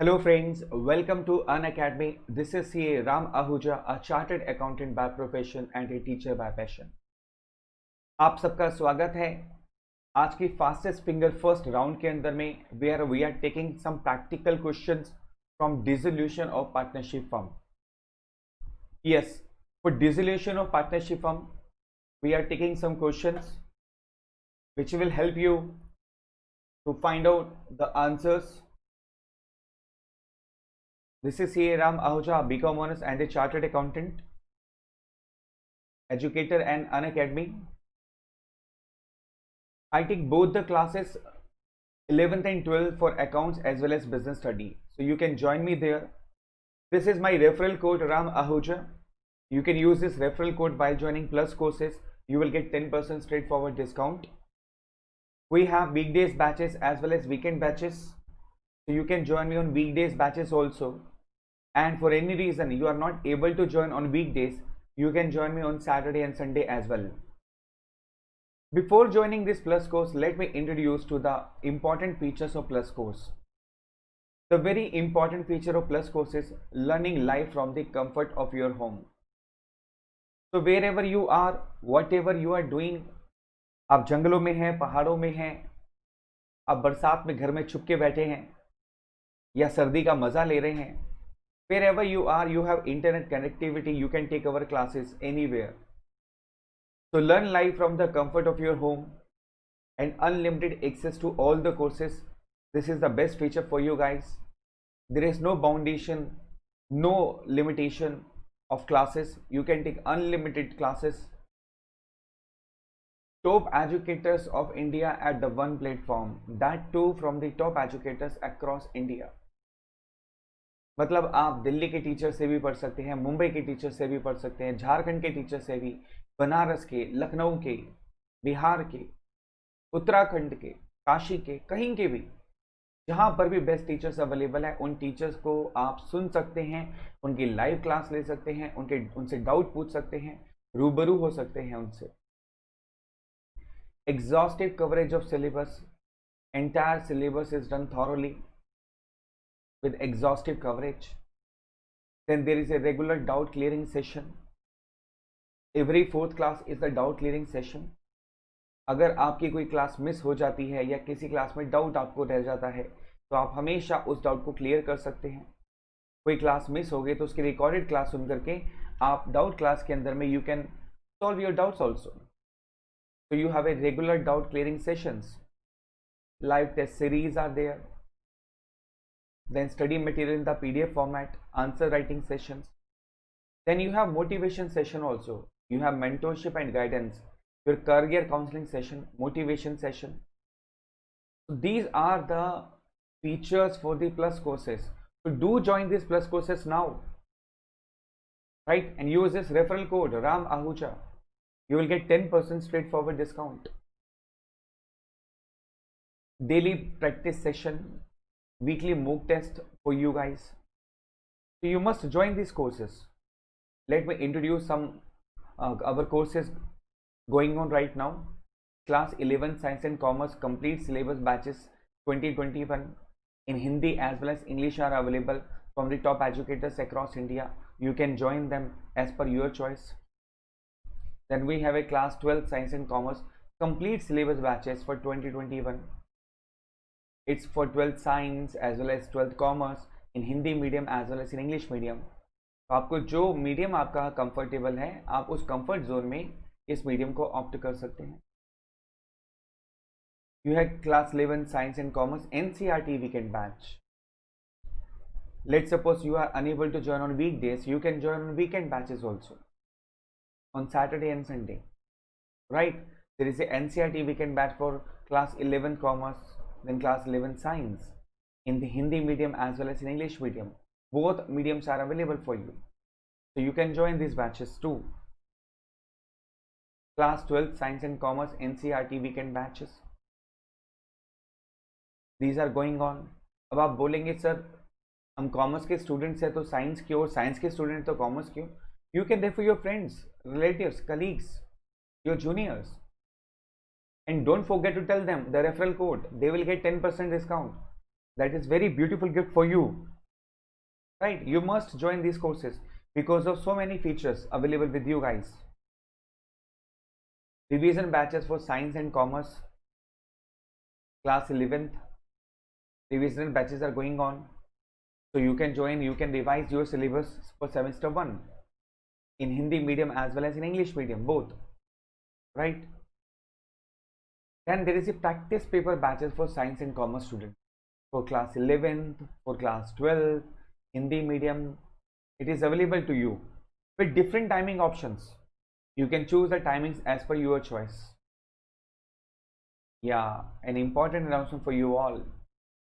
Hello friends, welcome to Unacademy. This is CA Ram Ahuja, a chartered accountant by profession and a teacher by passion. आप सबका स्वागत है आज की fastest finger first round के अंदर में we are taking some practical questions from dissolution of partnership firm. Yes, for dissolution of partnership firm, we are taking some questions which will help you to find out the answers. This is CA Ram Ahuja, BCom Honors and a Chartered Accountant, Educator and Unacademy. I take both the classes 11th and 12th for accounts as well as business study. So you can join me there. This is my referral code Ram Ahuja. You can use this referral code while joining Plus courses. You will get 10% straightforward discount. We have weekdays batches as well as weekend batches. So you can join me on weekdays batches also. And for any reason you are not able to join on weekdays, you can join me on Saturday and Sunday as well. Before joining this Plus course, let me introduce to the important features of Plus course. The very important feature of Plus course is learning live from the comfort of your home. So wherever you are, whatever you are doing, आप जंगलों में हैं, पहाड़ों में हैं, आप बरसात में घर में छुप के बैठे हैं या सर्दी का मजा ले रहे हैं, wherever you are, you have internet connectivity, you can take our classes anywhere. So learn live from the comfort of your home and unlimited access to all the courses. This is the best feature for you guys. There is no foundation, no limitation of classes. You can take unlimited classes. Top educators of India at the one platform, that too from the top educators across India. मतलब आप दिल्ली के teacher से भी पढ़ सकते हैं, मुंबई के teacher से भी पढ़ सकते हैं, झारखंड के टीचर से भी, बनारस के, लखनऊ के, बिहार के, उत्तराखंड के, काशी के, कहीं के भी, जहां पर भी बेस्ट टीचर्स अवेलेबल है, उन टीचर्स को आप सुन सकते हैं, उनकी लाइव क्लास ले सकते हैं, उनसे डाउट पूछ सकते हैं, रूबरू हो सकते हैं उनसे. Exhaustive coverage of syllabus. Entire syllabus is done thoroughly with exhaustive coverage. Then there is a regular doubt clearing session. Every fourth class is the doubt clearing session. अगर आपकी कोई क्लास मिस हो जाती है या किसी क्लास में doubt आपको रह जाता है तो आप हमेशा उस डाउट को क्लियर कर सकते हैं. कोई क्लास मिस हो गई तो उसकी रिकॉर्डेड क्लास सुन करके आप डाउट क्लास के अंदर में you can solve your doubts also. So you have a regular doubt clearing sessions. Live test series are there. Then study material in the PDF format, answer writing sessions. Then you have motivation session also. You have mentorship and guidance, your career counseling session, motivation session. So these are the features for the Plus courses. So do join these Plus courses now, right? And use this referral code Ram Ahuja. You will get 10% straightforward discount. Daily practice session, weekly mock test for you guys. So you must join these courses. Let me introduce some our courses going on right now. Class 11 Science and Commerce complete syllabus batches 2021 in Hindi as well as English are available from the top educators across India. You can join them as per your choice. Then we have a class 12 Science and Commerce complete syllabus batches for 2021. It's for 12th science as well as 12th commerce in Hindi medium as well as in English medium. तो आपको जो medium आपका comfortable है आप उस comfort zone में इस medium को ऑप्ट कर सकते हैं. You have class 11 science and commerce NCERT weekend batch. Let's suppose you are unable to join on weekdays, you can join on weekend batches also on Saturday and Sunday, right? There is a NCERT weekend batch for class 11 commerce, then class 11 science in the Hindi medium as well as in English medium. Both mediums are available for you, so you can join these batches too. Class 12 science and commerce NCERT weekend batches, these are going on. अब आप बोलेंगे sir हम commerce के students हैं तो science क्यों, और science के स्टूडेंट तो कॉमर्स क्यों? You can refer your friends, relatives, colleagues, your juniors. And don't forget to tell them the referral code. They will get 10% discount. That is very beautiful gift for you, right? You must join these courses because of so many features available with you guys. Revision batches for science and commerce, class 11th. Revision batches are going on. So you can join, you can revise your syllabus for semester 1 in Hindi medium as well as in English medium, both, right? Then there is a practice paper batches for science and commerce students for class 11th, for class 12th, Hindi medium. It is available to you with different timing options. You can choose the timings as per your choice. Yeah, an important announcement for you all.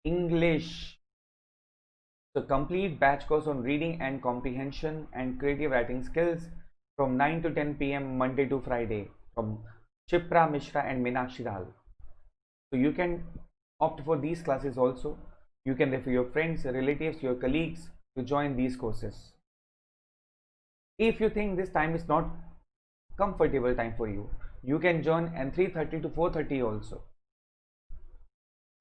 English. So complete batch course on reading and comprehension and creative writing skills from 9 to 10 p.m. Monday to Friday from Chipra Mishra and Meenakshi Dal. So you can opt for these classes also. You can refer your friends, relatives, your colleagues to join these courses. If you think this time is not comfortable time for you, you can join and 3:30 to 4:30 also,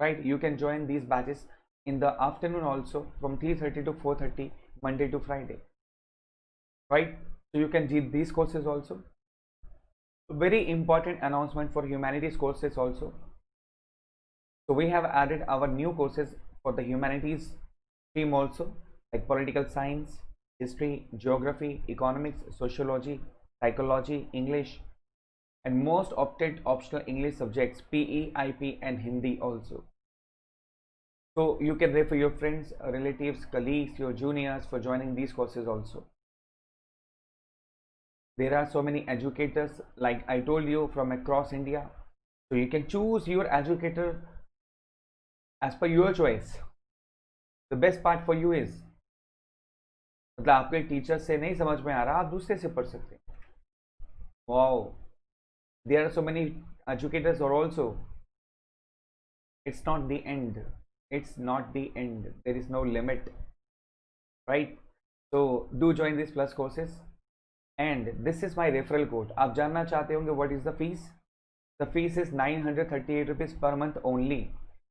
right? You can join these batches in the afternoon also from 3:30 to 4:30 Monday to Friday, right? So you can read these courses also. Very important announcement for humanities courses also. So we have added our new courses for the humanities stream also, like political science, history, geography, economics, sociology, psychology, English, and most opted optional English subjects PE, IP, and Hindi also. So you can refer your friends, relatives, colleagues, your juniors for joining these courses also. There are so many educators, like I told you, from across India. So you can choose your educator as per your choice. The best part for you is, मतलब आपके teacher से नहीं समझ में आ रहा, आप दूसरे से पढ़ सकते हैं. Wow, there are so many educators are also. It's not the end. It's not the end. There is no limit, right? So do join these plus courses. And this is my referral code. आप जानना चाहते होंगे what is the fees? The fees is 938 rupees per month only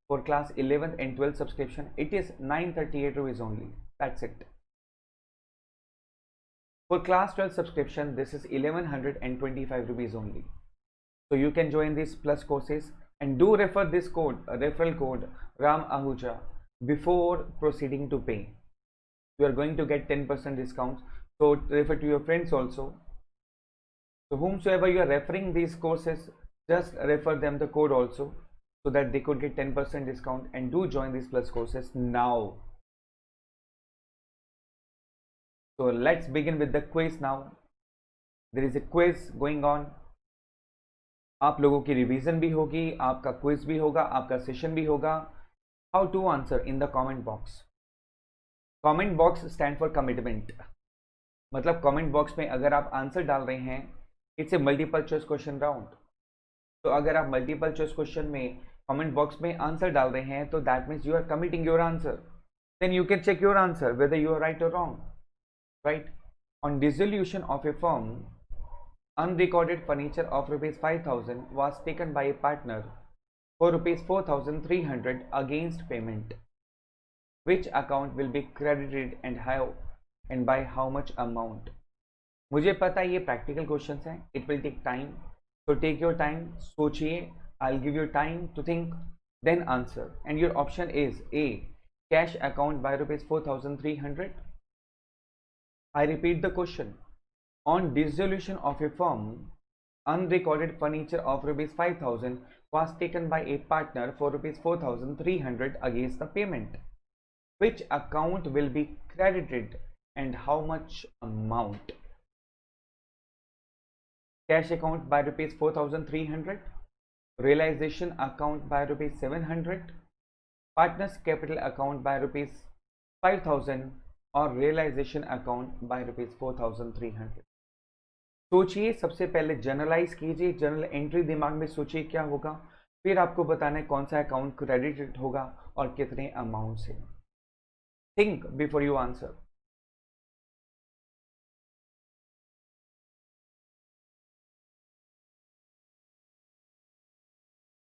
for class 11th and 12th subscription. It is 938 rupees only. That's it. For class 12 subscription, this is 1125 rupees only. So you can join these plus courses and do refer this code, referral code Ram Ahuja, before proceeding to pay. You are going to get 10% discount. So refer to your friends also. So whomsoever you are referring these courses, just refer them the code also, so that they could get 10% discount, and do join these plus courses now. So let's begin with the quiz now. There is a quiz going on. आप लोगों की revision भी होगी, आपका quiz भी होगा, आपका session भी होगा. How to answer in the comment box. Comment box stand for commitment. मतलब कमेंट बॉक्स में अगर आप आंसर डाल रहे हैं, it's a multiple choice question round. तो अगर आप मल्टीपल चॉइस क्वेश्चन में कमेंट बॉक्स में आंसर डाल रहे हैं, तो that means you are committing your answer. Then you can check your answer whether you are right और wrong, right. On dissolution of a firm, unrecorded furniture of rupees 5,000 was taken by a partner for rupees 4,300 against payment. Which account will be credited and how and by how much amount? मुझे पता है ये practical questions हैं. It will take time, so take your time, सोचिए. I will give you time to think, then answer. And your option is A, cash account by rupees 4,300. I repeat the question. On dissolution of a firm, unrecorded furniture of rupees 5,000 was taken by a partner for rupees 4,300 against the payment. Which account will be credited and how much amount? Cash account by rupees 4,300, realization account by rupees 700, partners capital account by rupees 5,000 और realisation account by rupees 4,300. सोचिए, सबसे पहले generalise कीजिए, general entry दिमाग में सोचिए क्या होगा, फिर आपको बताना है कौन सा अकाउंट क्रेडिटेड होगा और कितने अमाउंट से. Think before you answer.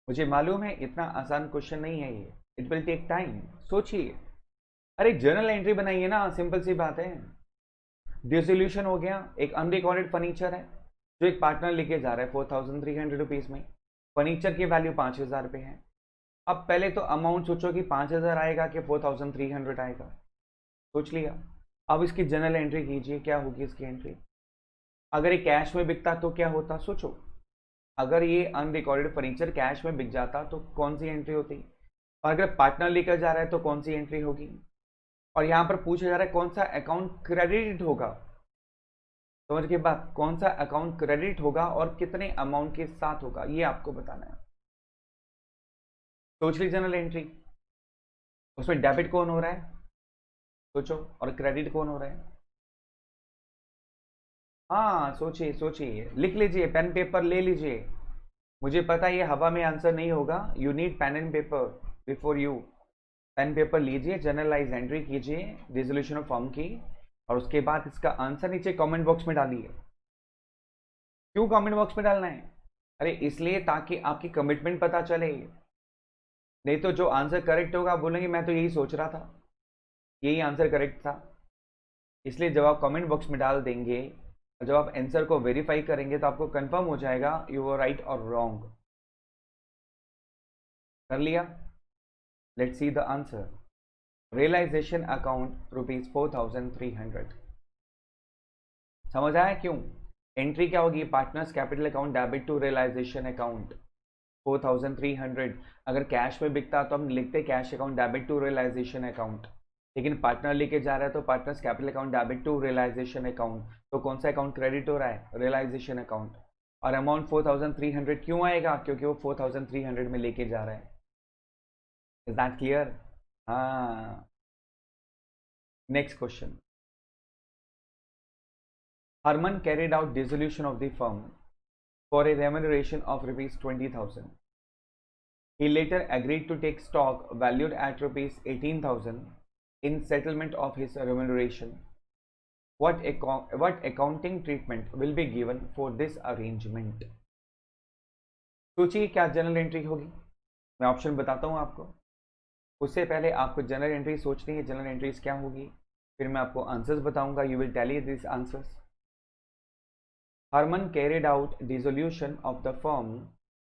मुझे मालूम है इतना आसान क्वेश्चन नहीं है ये, इट विल टेक टाइम। सोचिए, अरे जर्नल एंट्री बनाइए ना, सिंपल सी बात है। डिसोल्यूशन हो गया, एक अनरिकॉर्डेड फर्नीचर है जो एक पार्टनर लेके जा रहा है 4300 रुपीज में। फर्नीचर की वैल्यू 5000 रुपये है। अब पहले तो अमाउंट सोचो कि 5000 आएगा कि 4300 आएगा। सोच लिया। अब इसकी जनरल एंट्री कीजिए, क्या होगी इसकी एंट्री। अगर ये कैश में बिकता तो क्या होता, सोचो। अगर ये अनरिकॉर्डेड फर्नीचर कैश में बिक जाता तो कौन सी एंट्री होती, और अगर पार्टनर लेकर जा रहा है तो कौन सी एंट्री होगी। और यहां पर पूछा जा रहा है कौन सा अकाउंट क्रेडिट होगा। समझ के बाद, कौन सा अकाउंट क्रेडिट होगा और कितने अमाउंट के साथ होगा, ये आपको बताना है। सोच ली जनरल एंट्री, उसमें डेबिट कौन हो रहा है सोचो, और क्रेडिट कौन हो रहा है। हाँ सोचिए सोचिए, लिख लीजिए, पेन पेपर ले लीजिए। मुझे पता है ये हवा में आंसर नहीं होगा, you need pen and paper before you. Pen paper लीजिए, जनरलाइज एंट्री कीजिए रिजोल्यूशन ऑफ फॉर्म की, और उसके बाद इसका आंसर नीचे कमेंट बॉक्स में डालिए। क्यों कमेंट बॉक्स में डालना है? अरे इसलिए ताकि आपकी कमिटमेंट पता चले। नहीं तो जो आंसर करेक्ट होगा आप बोलेंगे मैं तो यही सोच रहा था, यही आंसर करेक्ट था। इसलिए जब आप कमेंट बॉक्स में डाल देंगे और जब आप आंसर को वेरीफाई करेंगे तो आपको कंफर्म हो जाएगा यू आर राइट और रॉन्ग। कर लिया? Let's see the answer. Realisation account ₹4300। समझ आया क्यों? एंट्री क्या होगी, partners capital account debit to realisation account 4300। अगर कैश में बिकता तो हम लिखते cash account debit to realisation account, लेकिन पार्टनर लेके जा रहा है तो partners capital account debit to realisation account. तो कौन सा अकाउंट क्रेडिट हो रहा है, रियलाइजेशन अकाउंट। और अमाउंट 4300 क्यों आएगा, क्योंकि वो 4300 में लेके जा रहा है। Is that clear? हाँ। Next question. Harman carried out dissolution of the firm for a remuneration of ₹20,000. He later agreed to take stock valued at ₹18,000 in settlement of his remuneration. What accounting treatment will be given for this arrangement? सोचिए क्या general entry होगी। मैं option बताता हूँ आपको, उससे पहले आपको जनरल एंट्री सोचनी है, जनरल एंट्रीज क्या होगी, फिर मैं आपको आंसर्स बताऊंगा, you will tally this answers. Harman carried out dissolution of the firm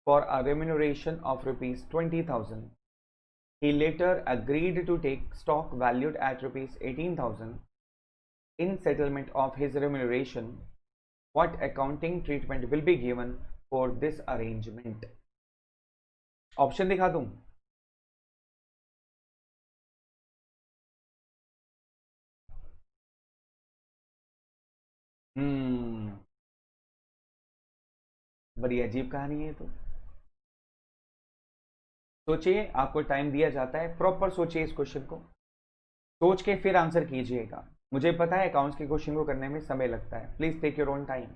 for a remuneration of ₹20,000. He later agreed to take stock valued at ₹18,000 in settlement of his remuneration. What accounting treatment will be given for this arrangement? Option दिखा दूं? बड़ी अजीब कहानी है। तो सोचिए, आपको time दिया जाता है, प्रॉपर सोचिए इस क्वेश्चन को, सोच के फिर आंसर कीजिएगा। मुझे पता है अकाउंट्स के क्वेश्चन को करने में समय लगता है, please take your own time.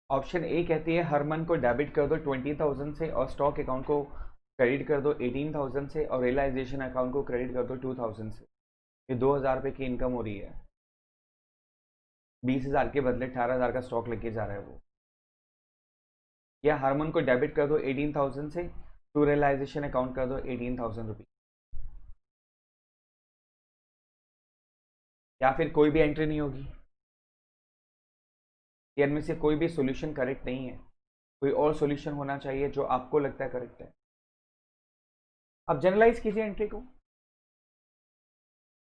Option A कहती है हरमन को डेबिट कर दो 20,000 से और स्टॉक अकाउंट को क्रेडिट कर दो 18,000 से और रियलाइजेशन अकाउंट को क्रेडिट कर दो 2,000 से। ये 2,000 रुपये की इनकम हो रही है, 20,000 के बदले 18,000 का स्टॉक लेके जा रहा है वो। या हरमन को डेबिट कर दो 18,000 से, टू रियलाइजेशन अकाउंट कर दो 18,000 रुपये। या फिर कोई भी एंट्री नहीं होगी, इनमें से कोई भी सॉल्यूशन करेक्ट नहीं है, कोई और सॉल्यूशन होना चाहिए जो आपको लगता है करेक्ट है। अब जनरलाइज कीजिए एंट्री को।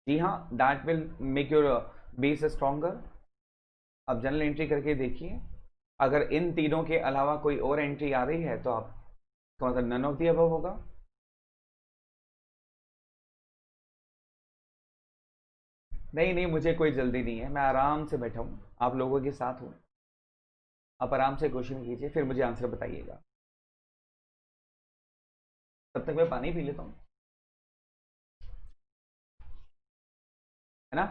जी हाँ, that will make your base stronger. अब जनरल एंट्री करके देखिए, अगर इन तीनों के अलावा कोई और एंट्री आ रही है तो आप मतलब नन ऑफ दी अबव होगा। नहीं नहीं, मुझे कोई जल्दी नहीं है, मैं आराम से बैठा हूँ, आप लोगों के साथ हूँ। आप आराम से क्वेश्चन कीजिए, फिर मुझे आंसर बताइएगा। तब तक मैं पानी पी लेता हूँ। है ना।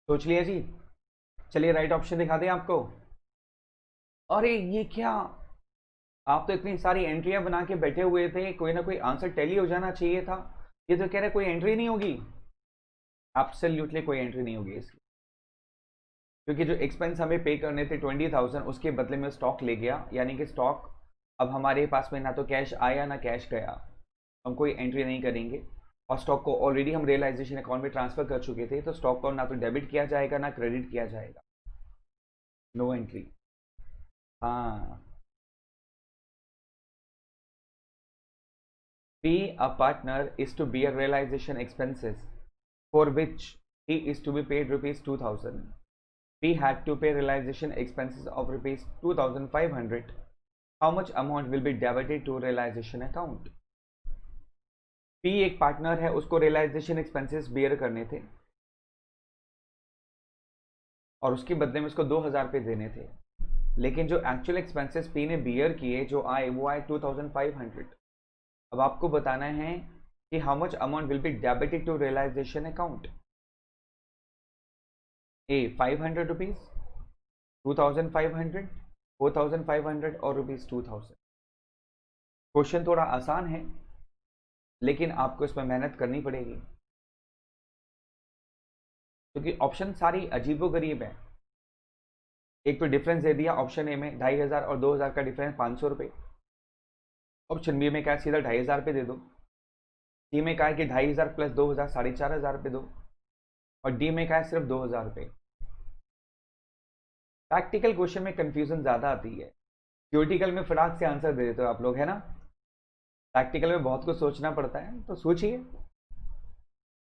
सोच लिया जी। चलिए राइट ऑप्शन दिखा दें आपको। अरे ये क्या, आप तो इतनी सारी एंट्रियां बना के बैठे हुए थे, कोई ना कोई आंसर टैली हो जाना चाहिए था। ये तो कह रहे कोई एंट्री नहीं होगी। एब्सोल्युटली कोई एंट्री नहीं होगी इसकी, क्योंकि जो एक्सपेंस हमें पे करने थे 20,000, उसके बदले में स्टॉक ले गया, यानी कि स्टॉक अब हमारे पास में ना तो कैश आया ना कैश गया। हम कोई एंट्री नहीं करेंगे, और स्टॉक को ऑलरेडी हम रियलाइजेशन अकाउंट में ट्रांसफर कर चुके थे, तो स्टॉक को ना तो डेबिट किया जाएगा ना क्रेडिट किया जाएगा। No entry. हाँ। P, a partner, is to bear realization expenses for which he is to be paid rupees 2,000. P had to pay realization expenses of rupees 2,500. How much amount will be debited to realization account? P एक partner है, उसको realisation expenses bear करने थे और उसके बदले में उसको 2,000 रुपये देने थे, लेकिन जो एक्चुअल एक्सपेंसेस पी ने बियर किए जो आए वो आए 2,500। अब आपको बताना है कि how much amount will be debited to realisation account. A 500 rupees, 2,500, 4,500 और रुपीज 2,000। क्वेश्चन थोड़ा आसान है, लेकिन आपको इसमें मेहनत करनी पड़ेगी, क्योंकि ऑप्शन सारी अजीबोगरीब है। एक तो डिफरेंस दे दिया ऑप्शन ए में 2,500 और 2,000 का डिफरेंस 500 रुपये। ऑप्शन बी में क्या सीधा 2,500 रुपये दे दो। सी में कहा है कि 2,500 प्लस 2,000 4,500 रुपये दो, और डी में कहा है सिर्फ 2,000 रुपये। प्रैक्टिकल क्वेश्चन में कंफ्यूजन ज्यादा आती है, थ्योरेटिकल में फटाक से आंसर दे देते हो आप लोग, है ना। प्रैक्टिकल में बहुत कुछ सोचना पड़ता है, तो सोचिए,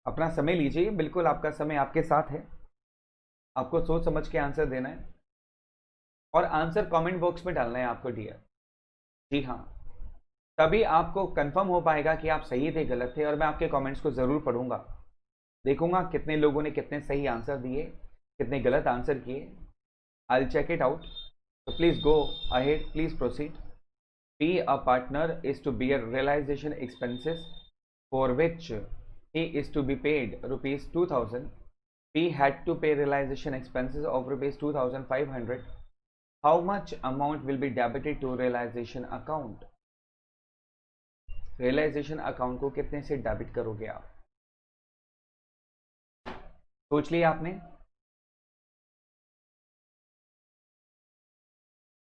अपना समय लीजिए, बिल्कुल आपका समय आपके साथ है, आपको सोच समझ के आंसर देना है, और आंसर कमेंट बॉक्स में डालना है आपको डियर। जी हाँ, तभी आपको कंफर्म हो पाएगा कि आप सही थे गलत थे, और मैं आपके कमेंट्स को ज़रूर पढ़ूंगा, देखूंगा कितने लोगों ने कितने सही आंसर दिए, कितने गलत आंसर किए। I will check it out, so please go ahead, please proceed. P, a partner, is to bear realization expenses for which he is to be paid rupees 2,000. P had to pay realization expenses of rupees 2,500. How much amount will be debited to realization account? Realization account को कितने से debit करोगे आप? सोच लिया आपने?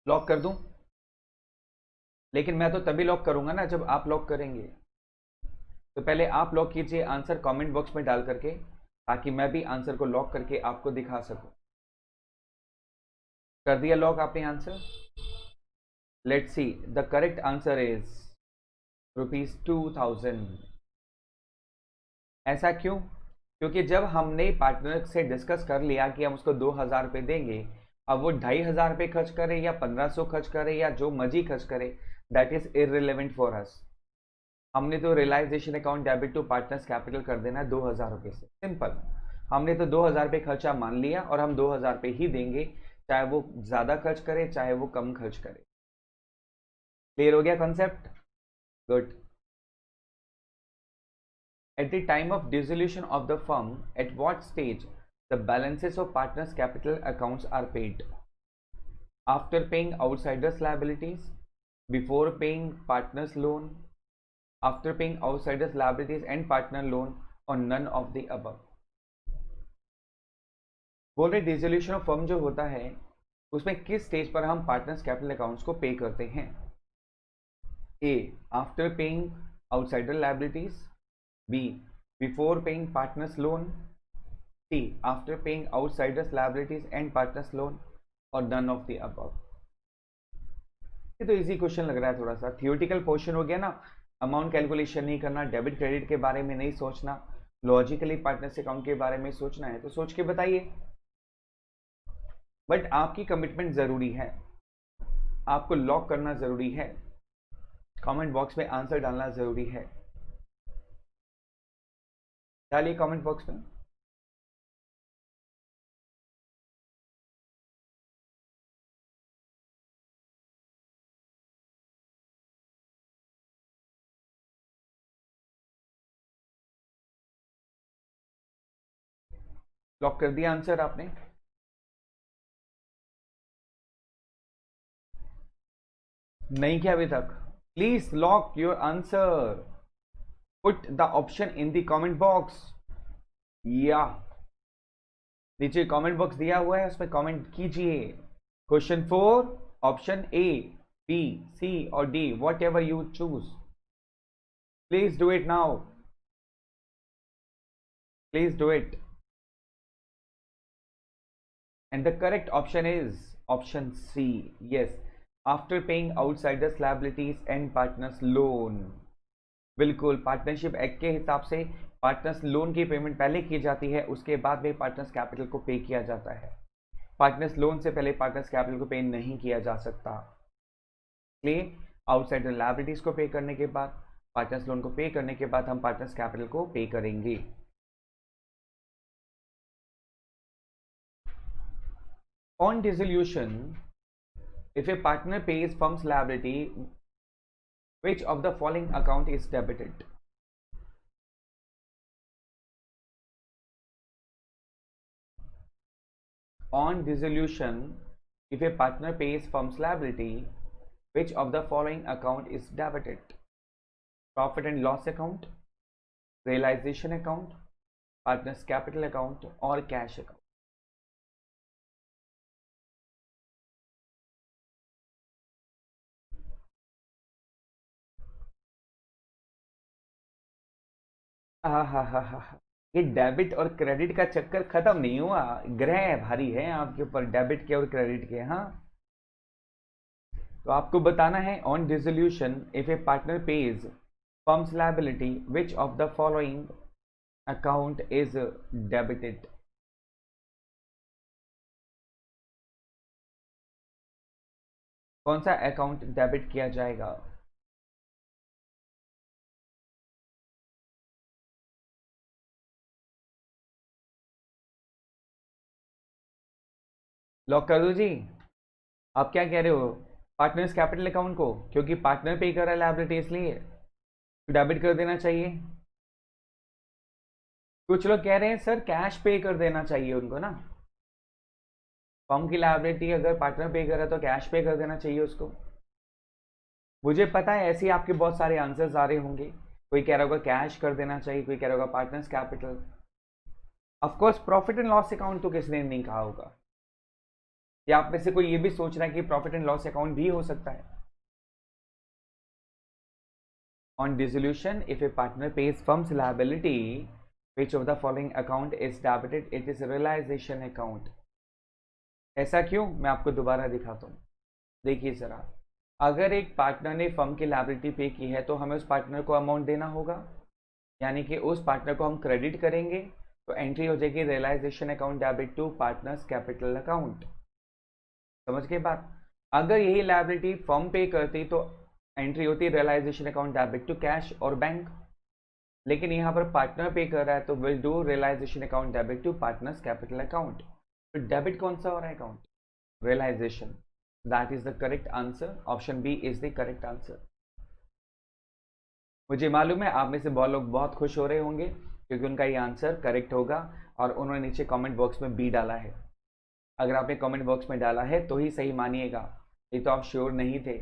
Lock कर दूं? लेकिन मैं तो तभी लॉक करूंगा ना जब आप लॉक करेंगे, तो पहले आप लॉक कीजिए आंसर कमेंट बॉक्स में डाल करके, ताकि मैं भी आंसर को लॉक करके आपको दिखा सकूं। कर दिया लॉक आपने answer? Let's see, the correct answer is rupees 2,000। ऐसा क्यों? क्योंकि जब हमने पार्टनर से डिस्कस कर लिया कि हम उसको 2,000 रुपये देंगे, अब वो 2,500 रुपये खर्च करे या 1,500 खर्च करे या जो मर्जी खर्च करे, that is irrelevant for us. हमने तो realisation account debit to partners capital कर देना है 2,000 रुपये से, सिंपल। हमने तो 2,000 रुपये खर्चा मान लिया, और हम 2,000 रुपये ही देंगे, चाहे वो ज़्यादा खर्च करे चाहे वो कम खर्च करे। क्लियर हो गया concept? Good. At the time of dissolution of the firm, at what stage the balances of partners' capital accounts are paid? After paying outsiders' liabilities, before paying partners' loan, after paying outsiders' liabilities and partner loan, or none of the above? बोल रहे dissolution of firm जो होता है उसमें किस stage पर हम partners capital accounts को पे करते हैं? A, after paying outsider liabilities, B, before paying partners loan, C, after paying outsiders liabilities and partners loan, और नन ऑफ द अबव। ये तो इजी क्वेश्चन लग रहा है, थोड़ा सा थियोरेटिकल पोर्शन हो गया ना। अमाउंट कैलकुलेशन नहीं करना, डेबिट क्रेडिट के बारे में नहीं सोचना, लॉजिकली पार्टनर्स अकाउंट के बारे में सोचना है तो सोच के बताइए। बट आपकी कमिटमेंट जरूरी है, आपको लॉक करना जरूरी है, कमेंट बॉक्स में आंसर डालना जरूरी है। डालिए कमेंट बॉक्स में। लॉक कर दिया आंसर आपने? नहीं किया अभी तक? Please lock your answer, put the option in the comment box. या नीचे कमेंट बॉक्स दिया हुआ है, उसमें कमेंट कीजिए। Question 4 option A, B, C और D, what ever you choose, please do it now, please do it. And the correct option is option C. Yes, after paying outsiders liabilities and partners loan. बिल्कुल, partnership act के हिसाब से partners loan की payment पहले की जाती है, उसके बाद में पार्टनर्स कैपिटल को पे किया जाता है। पार्टनर्स लोन से पहले पार्टनर्स कैपिटल को पे नहीं किया जा सकता। इसलिए आउटसाइडर लायबिलिटीज को पे करने के बाद, पार्टनर्स लोन को पे करने के बाद हम पार्टनर्स कैपिटल को पे करेंगे। On dissolution, if a partner pays firm's liability, which of the following account is debited? On dissolution, if a partner pays firm's liability, which of the following account is debited? Profit and loss account, realization account, partner's capital account or cash account? हा, ये debit और credit का चक्कर खत्म नहीं हुआ, ग्रह भारी है आपके ऊपर डेबिट के और क्रेडिट के। हाँ, तो आपको बताना है on dissolution if A partner page firms liability which of the following account is debited. कौन सा अकाउंट डेबिट किया जाएगा? लॉक कर दो जी। आप क्या कह रहे हो? पार्टनर्स कैपिटल अकाउंट को, क्योंकि पार्टनर पे कर रहा है लायबिलिटी इसलिए डेबिट कर देना चाहिए। कुछ लोग कह रहे हैं सर कैश पे कर देना चाहिए उनको ना, फर्म की लायबिलिटी अगर पार्टनर पे कर रहा है तो कैश पे कर देना चाहिए उसको। मुझे पता है ऐसे ही आपके बहुत सारे आंसर्स आ रहे होंगे, कोई कह रहा होगा कैश कर देना चाहिए, कोई कह रहा होगा partners capital. Of course profit and loss account तो किसने नहीं कहा होगा, या आप में से कोई ये भी सोच रहा है कि प्रॉफिट एंड लॉस अकाउंट भी हो सकता है। On dissolution if A partner page firms liability which of the following account is debited, it is realization account। ऐसा क्यों, मैं आपको दोबारा दिखाता हूँ। देखिए जरा, अगर एक पार्टनर ने फर्म की लायबिलिटी पे की है तो हमें उस पार्टनर को अमाउंट देना होगा, यानी कि उस पार्टनर को हम क्रेडिट करेंगे, तो एंट्री हो जाएगी realisation account debit to partners capital account. समझ के बात? अगर यही लायबिलिटी फर्म पे करती तो एंट्री होती realisation account debit to cash और बैंक, लेकिन यहाँ पर पार्टनर पे कर रहा है तो will do realisation account debit to partners capital account. तो डेबिट कौन सा हो रहा है account? Realisation. That is the correct answer, option B is the correct answer. मुझे मालूम है आप में से बहुत लोग बहुत खुश हो रहे होंगे क्योंकि उनका ये आंसर करेक्ट होगा और उन्होंने नीचे कमेंट बॉक्स में बी डाला है। अगर आपने कमेंट बॉक्स में डाला है तो ही सही मानिएगा, ये तो आप श्योर नहीं थे,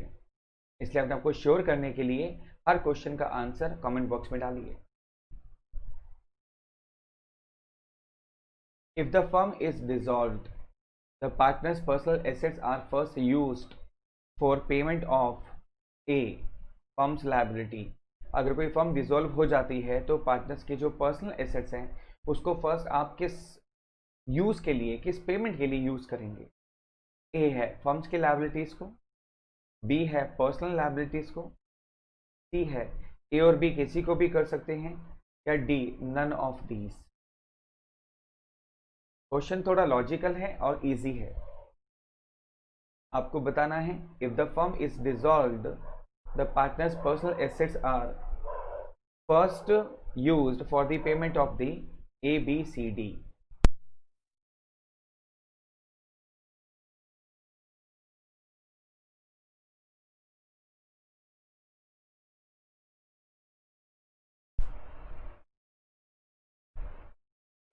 इसलिए अपने आपको श्योर करने के लिए हर क्वेश्चन का आंसर कमेंट बॉक्स में डालिए। If the firm is dissolved, the partner's personal assets are first used for payment of A, firm's liability। अगर कोई फर्म डिसॉल्व हो जाती है तो पार्टनर्स के जो पर्सनल एसेट्स हैं उसको फर्स्ट आप किस यूज के लिए, किस पेमेंट के लिए यूज करेंगे? ए है फर्म्स की लायबिलिटीज को, बी है पर्सनल लायबिलिटीज को, सी है ए और बी किसी को भी कर सकते हैं, या D none of these. Question थोड़ा लॉजिकल है और इजी है। आपको बताना है if the firm is dissolved the partners personal assets are first used for the payment of the A B C D.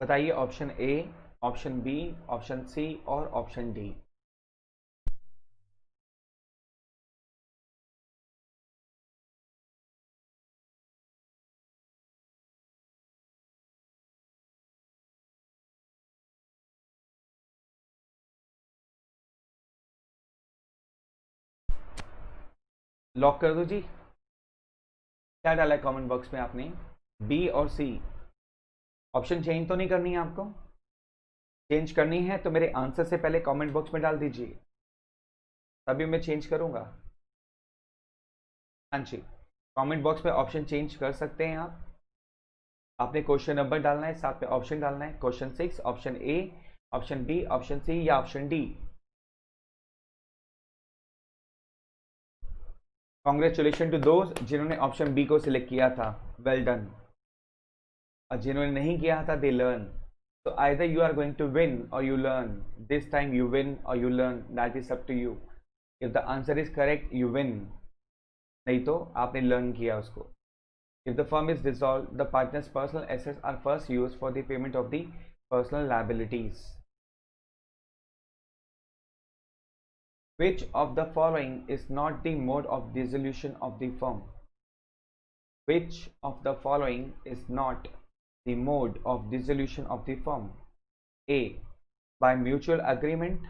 बताइए option A, option B, option C और option D. Lock कर दो जी। क्या डाला है कमेंट बॉक्स में आपने? B और सी। ऑप्शन चेंज तो नहीं करनी है आपको? चेंज करनी है तो मेरे आंसर से पहले कमेंट बॉक्स में डाल दीजिए, तभी मैं चेंज करूंगा। हाँ जी, कमेंट बॉक्स में ऑप्शन चेंज कर सकते हैं आप। आपने क्वेश्चन नंबर डालना है, साथ में ऑप्शन डालना है, question 6, option A, option B, option C या ऑप्शन डी। कॉन्ग्रेचुलेशन टू दोस्त जिन्होंने ऑप्शन बी को सिलेक्ट किया था, वेल डन। और जिन्होंने नहीं किया था they learn. So either you are going to win or you learn. This time you win or you learn. That is up to you. If the answer is correct, you win. नहीं तो आपने learn किया उसको. If the firm is dissolved, the partner's personal assets are first used for the payment of the personal liabilities. Which of the following is not the mode of dissolution of the firm? Which of the following is not the mode of dissolution of the firm? A. By mutual agreement.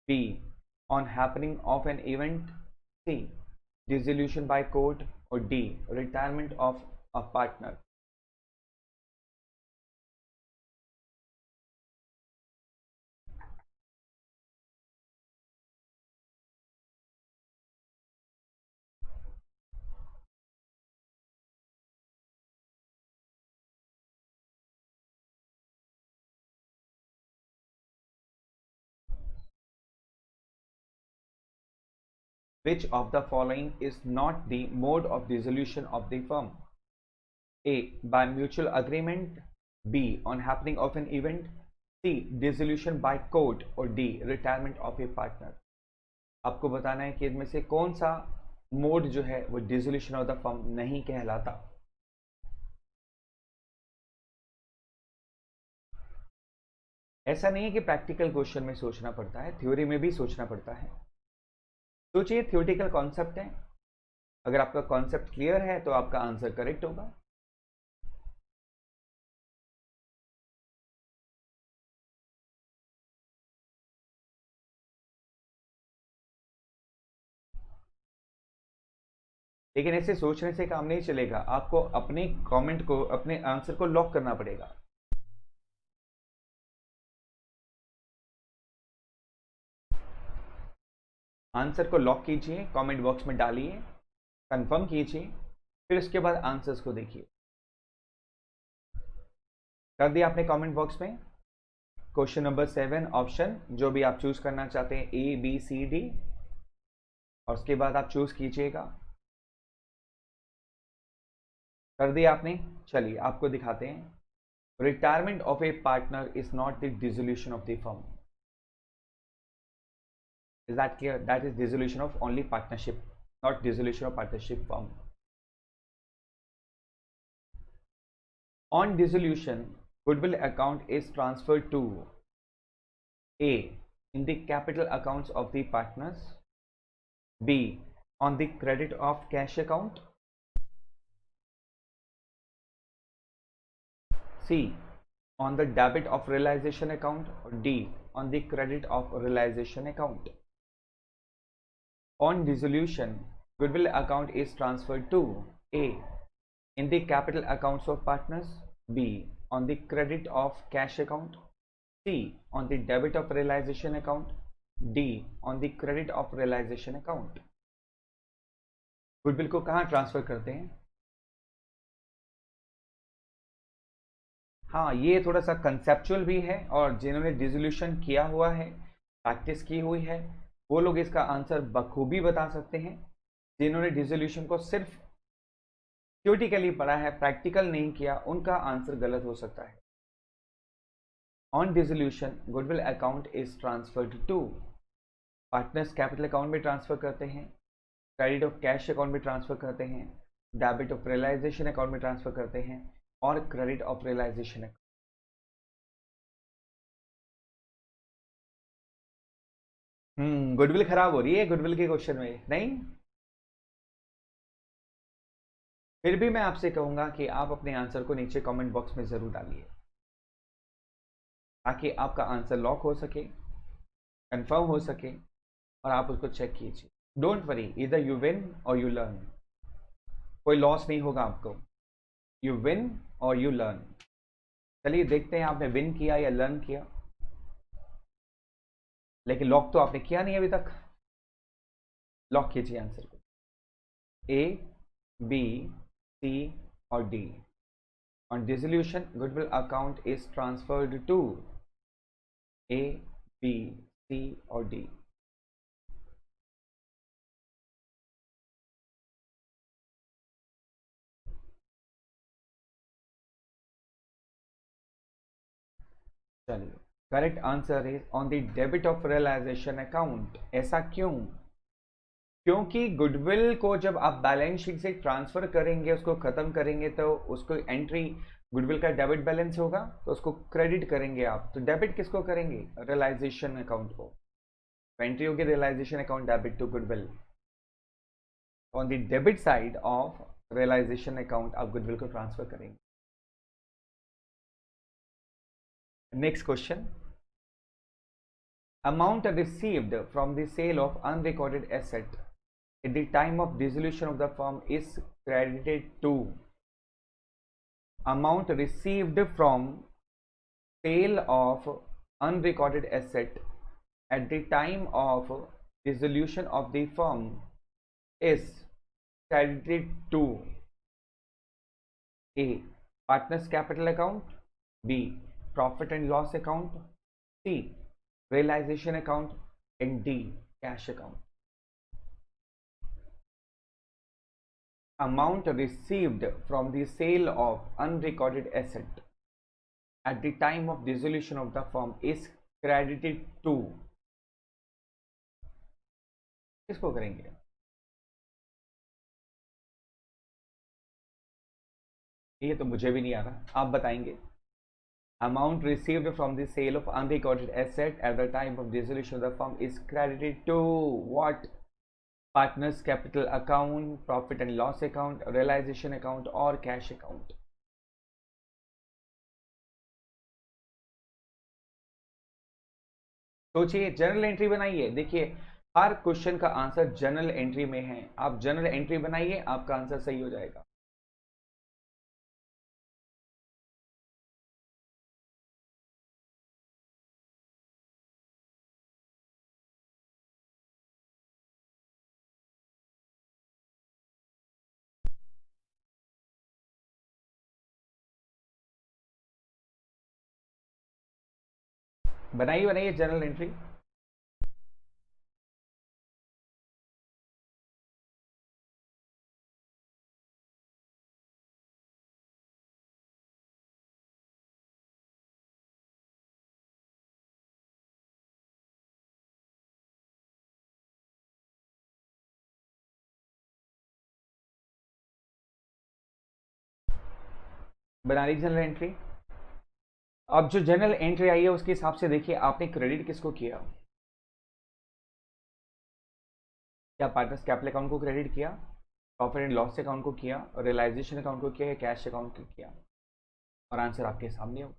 B. On happening of an event. C. Dissolution by court. Or D. Retirement of a partner. Which of the following is not the mode of dissolution of the firm? A. By mutual agreement. B. On happening of an event. C. Dissolution by court. Or D. Retirement of a partner. आपको बताना है कि इनमें से कौन सा mode जो है वो डिसोल्यूशन ऑफ द फर्म नहीं कहलाता। ऐसा नहीं है कि प्रैक्टिकल क्वेश्चन में सोचना पड़ता है, थ्योरी में भी सोचना पड़ता है। सोचिए थ्योरेटिकल कॉन्सेप्ट है, अगर आपका कॉन्सेप्ट क्लियर है तो आपका आंसर करेक्ट होगा। लेकिन ऐसे सोचने से काम नहीं चलेगा, आपको अपने कमेंट को, अपने आंसर को लॉक करना पड़ेगा। आंसर को लॉक कीजिए, कमेंट बॉक्स में डालिए, कंफर्म कीजिए, फिर उसके बाद आंसर्स को देखिए। कर दिया आपने कमेंट बॉक्स में? क्वेश्चन नंबर 7 ऑप्शन जो भी आप चूज करना चाहते हैं, ए बी सी डी, और उसके बाद आप चूज कीजिएगा। कर दिया आपने? चलिए आपको दिखाते हैं। Retirement of a partner is not the dissolution of the firm. Is that clear? That is dissolution of only partnership, not dissolution of partnership firm. On dissolution, goodwill account is transferred to A. In the capital accounts of the partners. B. On the credit of cash account. C. On the debit of realization account. Or D. On the credit of realization account. On dissolution, goodwill account is transferred to A. In the capital accounts of partners. B. On the credit of cash account. C. On the debit of realization account. D on the credit of realisation account. Goodwill को कहाँ transfer करते हैं? हाँ, ये थोड़ा सा conceptual भी है, और जिन्होंने डिसोल्यूशन किया हुआ है, प्रैक्टिस की हुई है, वो लोग इसका आंसर बखूबी बता सकते हैं। जिन्होंने डिसोल्यूशन को सिर्फ थ्योरेटिकली पढ़ा है, प्रैक्टिकल नहीं किया, उनका आंसर गलत हो सकता है। On dissolution goodwill account is transferred to, partners capital account में ट्रांसफर करते हैं, क्रेडिट ऑफ कैश अकाउंट में ट्रांसफर करते हैं, डेबिट ऑफ रियलाइजेशन अकाउंट में ट्रांसफर करते हैं, और credit of realisation account. Goodwill खराब हो रही है गुडविल के क्वेश्चन में नहीं। फिर भी मैं आपसे कहूंगा कि आप अपने आंसर को नीचे कमेंट बॉक्स में जरूर डालिए, ताकि आपका आंसर लॉक हो सके, कंफर्म हो सके, और आप उसको चेक कीजिए। डोंट वरी, इधर यू विन और यू लर्न, कोई लॉस नहीं होगा आपको। यू विन और यू लर्न। चलिए देखते हैं आपने विन किया या लर्न किया, लेकिन लॉक तो आपने किया नहीं अभी तक। लॉक कीजिए आंसर को, ए, बी, सी और D. On dissolution goodwill account is transferred to A, B, C और डी। चलिए, correct answer is on the debit of realisation account. ऐसा क्यों? क्योंकि गुडविल को जब आप बैलेंस शीट से ट्रांसफर करेंगे, उसको खत्म करेंगे, तो उसको एंट्री गुडविल का डेबिट बैलेंस होगा, तो उसको क्रेडिट करेंगे आप। तो डेबिट किसको करेंगे? रियलाइजेशन अकाउंट को। एंट्री होगी realisation account debit to goodwill. On the debit side of realisation account आप गुडविल को ट्रांसफर करेंगे। Next question, amount received from the sale of unrecorded asset at the time of dissolution of the firm is credited to, amount received from sale of unrecorded asset at the time of dissolution of the firm is credited to A, partners capital account, B, profit and loss account, C, realization account, and D, cash account. Amount received from the sale of unrecorded asset at the time of dissolution of the firm is credited to, किसको करेंगे? ये तो मुझे भी नहीं आ रहा, आप बताएंगे। Amount received from the sale of unrecorded asset at the time of dissolution of the firm is credited to what? Partners capital account, profit and loss account, realization account और cash account। सोचिए, journal entry बनाइए। देखिए, हर question का answer journal entry में है। आप journal entry बनाइए, आपका आंसर सही हो जाएगा। बनाइए बनाइए जर्नल एंट्री। बना ली जर्नल एंट्री। अब जो जर्नल एंट्री आई है उसके हिसाब से देखिए, आपने क्रेडिट किसको किया? क्या पार्टनर्स कैपिटल अकाउंट को क्रेडिट किया, प्रॉफिट एंड लॉस अकाउंट को किया, रियलाइजेशन अकाउंट को किया, या कैश अकाउंट को किया? और आंसर आपके सामने हो।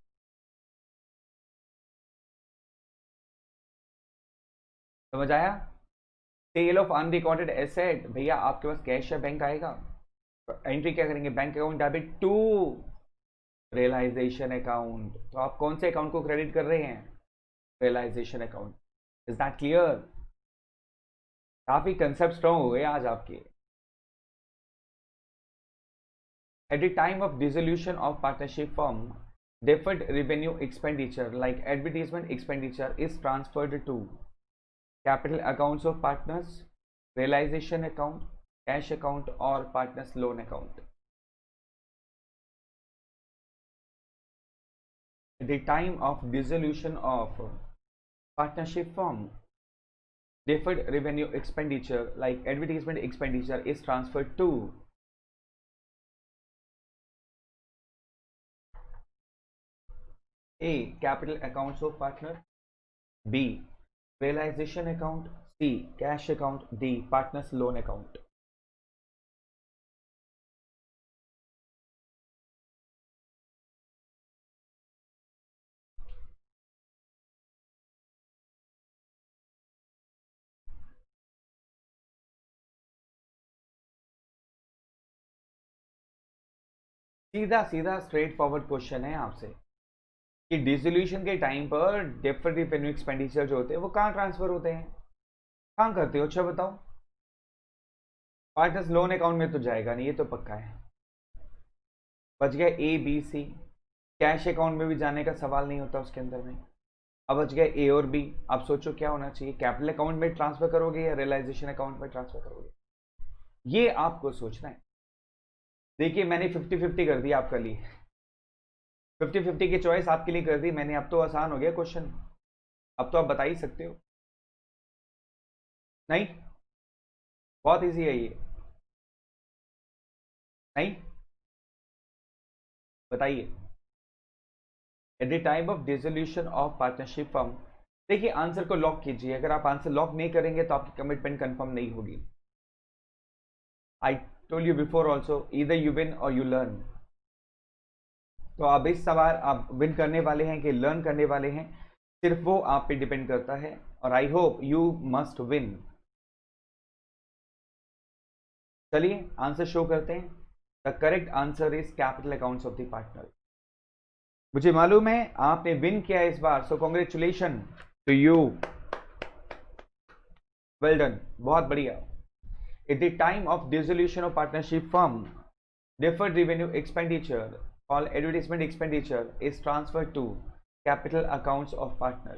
समझ आया? सेल ऑफ अनरिकॉर्डेड एसेट, भैया आपके पास कैश या बैंक आएगा, एंट्री क्या करेंगे? Bank account debit to realisation account. तो आप कौन से अकाउंट को क्रेडिट कर रहे हैं? Realisation account. Is that clear? काफी कंसेप्ट स्ट्रॉन्ग हो गए आज आपके. At the time of dissolution of partnership firm, deferred revenue expenditure like advertisement expenditure is transferred to capital accounts of partners, realization account, cash account or partners loan account. At the time of dissolution of partnership firm, deferred revenue expenditure like advertisement expenditure is transferred to A. Capital accounts of partner, B. Realization account, C. Cash account, D. Partners loan account. सीधा सीधा straight forward question है आपसे कि dissolution के time पर deferred revenue expenditure जो होते हैं वो कहाँ ट्रांसफर होते हैं, कहाँ करते हो? अच्छा बताओ. पार्टनर्स लोन अकाउंट में तो जाएगा नहीं, ये तो पक्का है. बच गया A B C. Cash account में भी जाने का सवाल नहीं होता उसके अंदर में. अब बच गया ए और बी. अब सोचो क्या होना चाहिए, कैपिटल अकाउंट में ट्रांसफर करोगे या रियलाइजेशन अकाउंट में ट्रांसफर करोगे, ये आपको सोचना है. देखिए मैंने 50-50 कर दिया आपके लिए, 50-50 की चॉइस आपके लिए कर दी मैंने. अब तो आसान हो गया क्वेश्चन, अब तो आप बता ही सकते हो. नहीं, बहुत इजी है ये. नहीं, बताइए. Eight the time of dissolution of partnership firm, देखिए आंसर को लॉक कीजिए. अगर आप आंसर लॉक नहीं करेंगे तो आपकी कमिटमेंट कंफर्म नहीं होगी. I told you before also, either you win और यू लर्न. तो अब इस सवाल आप विन करने वाले हैं कि लर्न करने वाले हैं, सिर्फ वो आप पे डिपेंड करता है. और I hope you must win. चलिए आंसर शो करते हैं. The correct answer is capital accounts of the partner. मुझे मालूम है आपने विन किया इस बार, so congratulation to you. Well done, बहुत बढ़िया. At the time of dissolution of partnership firm, deferred revenue expenditure called advertisement expenditure is transferred to capital accounts of partner.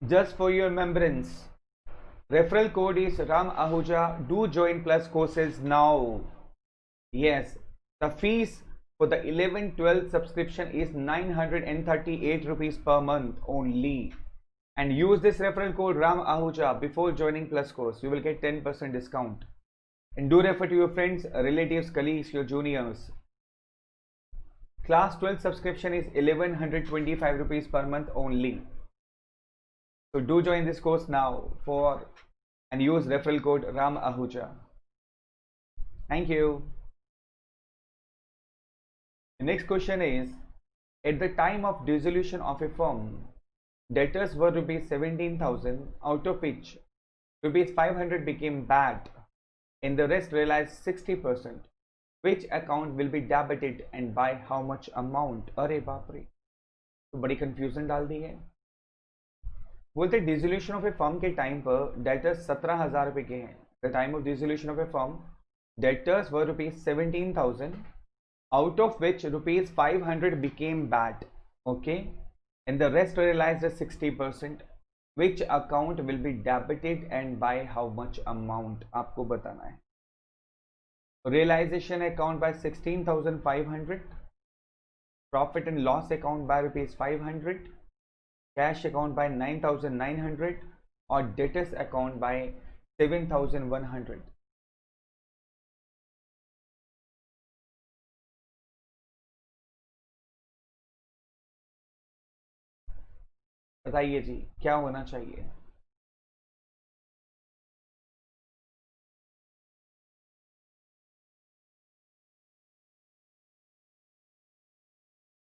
Just for your remembrance, referral code is Ram Ahuja. Do join plus courses now. Yes, the fees for the 11-12 subscription is 938 rupees per month only. And use this referral code Ram Ahuja before joining plus course. You will get 10% discount. And do refer to your friends, relatives, colleagues, your juniors. Class 12 subscription is 1125 rupees per month only. So do join this course now and use referral code Ram Ahuja. Thank you. The next question is, at the time of dissolution of a firm, debtors were rupees 17,000, out of which rupees 500 became bad and the rest realized 60%. Which account will be debited and by how much amount? अरे बाप रे, तो बड़ी confusion डाल दी है. बोलते dissolution of A firm के time पर डेटर्स 17,000 रुपए के हैं. The time of dissolution of A firm debtors were rupees 17,000, out of which rupees 500 became bad, okay, and the rest realized as 60%. Which account will be debited and by how much amount? आपको बताना है. Realization account by 16,500, profit and loss account by rupees 500, cash account by 9,900 or debtors account by 7,100. बताइए जी क्या होना चाहिए.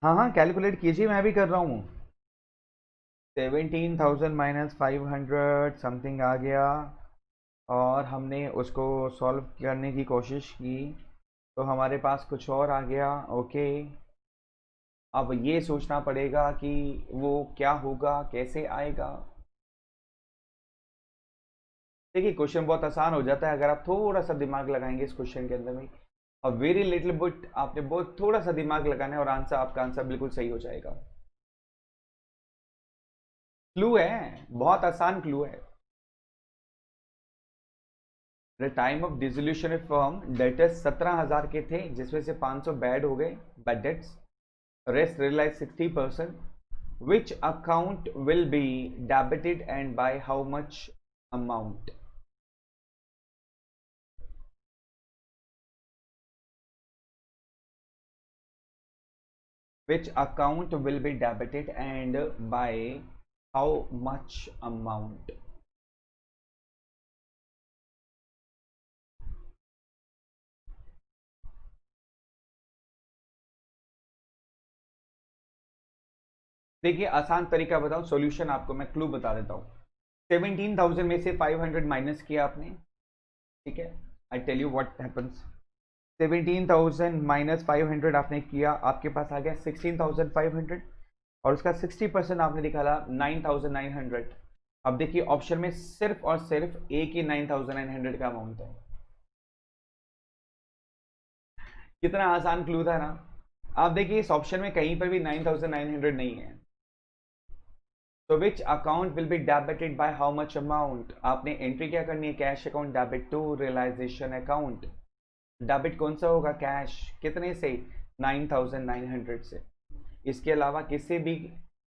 हाँ हाँ calculate कीजिए, मैं भी कर रहा हूँ. 17,000 माइनस 500 समथिंग आ गया, और हमने उसको सॉल्व करने की कोशिश की तो हमारे पास कुछ और आ गया। ओके, अब ये सोचना पड़ेगा कि वो क्या होगा, कैसे आएगा। देखिए, क्वेश्चन बहुत आसान हो जाता है अगर आप थोड़ा सा दिमाग लगाएंगे इस क्वेश्चन के अंदर में। और वेरी लिटिल बिट आपने बहुत थोड़ा सा दिमाग लगाना है और आंसर, आपका आंसर बिल्कुल सही हो जाएगा। क्लू है, बहुत आसान क्लू है। The time of dissolution of firm debtors 17,000 के थे, जिसमें से 500 बैड हो गए, bad debts. Rest realise 60%। Which account will be debited and by how much amount? Which account will be debited and by how much amount? देखिए, आसान तरीका बताऊं, सॉल्यूशन आपको मैं क्लू बता देता हूं। 17,000 में से 500 माइनस किया आपने, ठीक है। I tell you what happens. 17,000 minus 500 आपने किया, आपके पास आ गया 16,500, और उसका 60% आपने निकाला 9,900। अब देखिए, ऑप्शन में सिर्फ और सिर्फ एक ही 9,900 का अमाउंट है। कितना आसान क्लू था ना। आप देखिए, इस ऑप्शन में कहीं पर भी 9,900 नहीं है। तो which account will be debited by how much amount? आपने एंट्री क्या करनी है? Cash account debit to realisation account. Debit कौन सा होगा? कैश। कितने से? 9,900 से। इसके अलावा किसी भी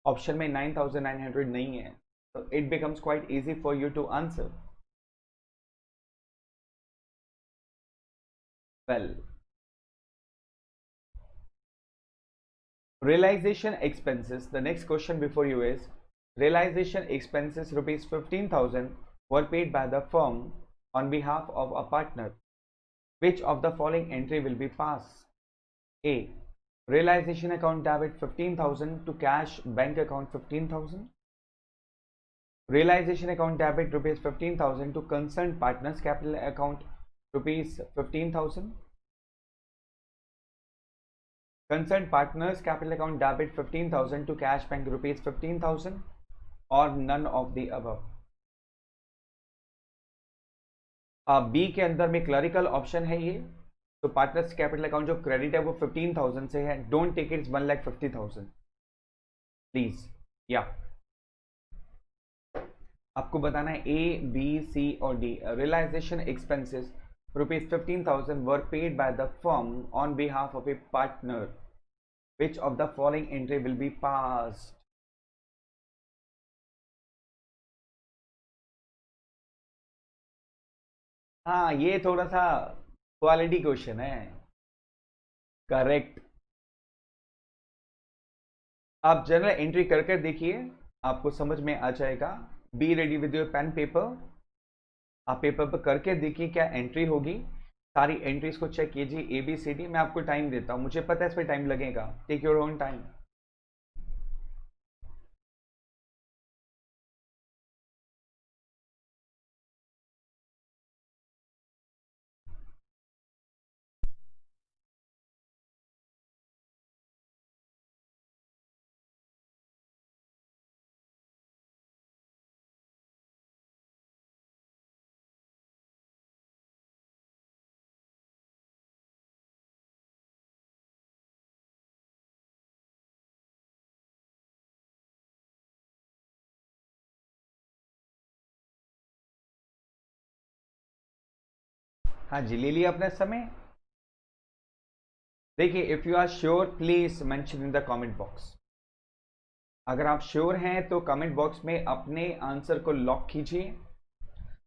ऑप्शन में 9,900 नहीं है, तो it becomes quite easy for you to answer. Well, realization expenses, the next question before you is realization expenses rupees 15,000 were paid by the firm on behalf of a partner. Which of the following entry will be passed? A. Realization account debit 15,000 to cash bank account 15,000. Realization account debit rupees 15,000 to concerned partners capital account rupees 15,000. Concerned partners capital account debit 15,000 to cash bank rupees 15,000, or none of the above. B के अंदर में clerical option है ये, तो partners capital account जो credit है वो 15,000 से है। Don't take it's 1,50,000 please. या आपको बताना है ए, बी, सी और D. Realisation expenses rupees 15,000 were paid by the firm on behalf of a partner. Which of the following entry will be passed? हाँ, ये थोड़ा सा क्वालिटी क्वेश्चन है। करेक्ट। आप जनरल एंट्री कर कर देखिए, आपको समझ में आ जाएगा। Be ready with your pen paper. आप पेपर पर करके देखिए क्या एंट्री होगी। सारी एंट्रीज को चेक कीजिए, ए बी सी डी। मैं आपको टाइम देता हूँ, मुझे पता है इस पर टाइम लगेगा। Take your own time. हाँ जी, ले लिया अपना समय। देखिए, if you are sure please mention in the comment box. अगर आप श्योर हैं तो कमेंट बॉक्स में अपने आंसर को लॉक कीजिए,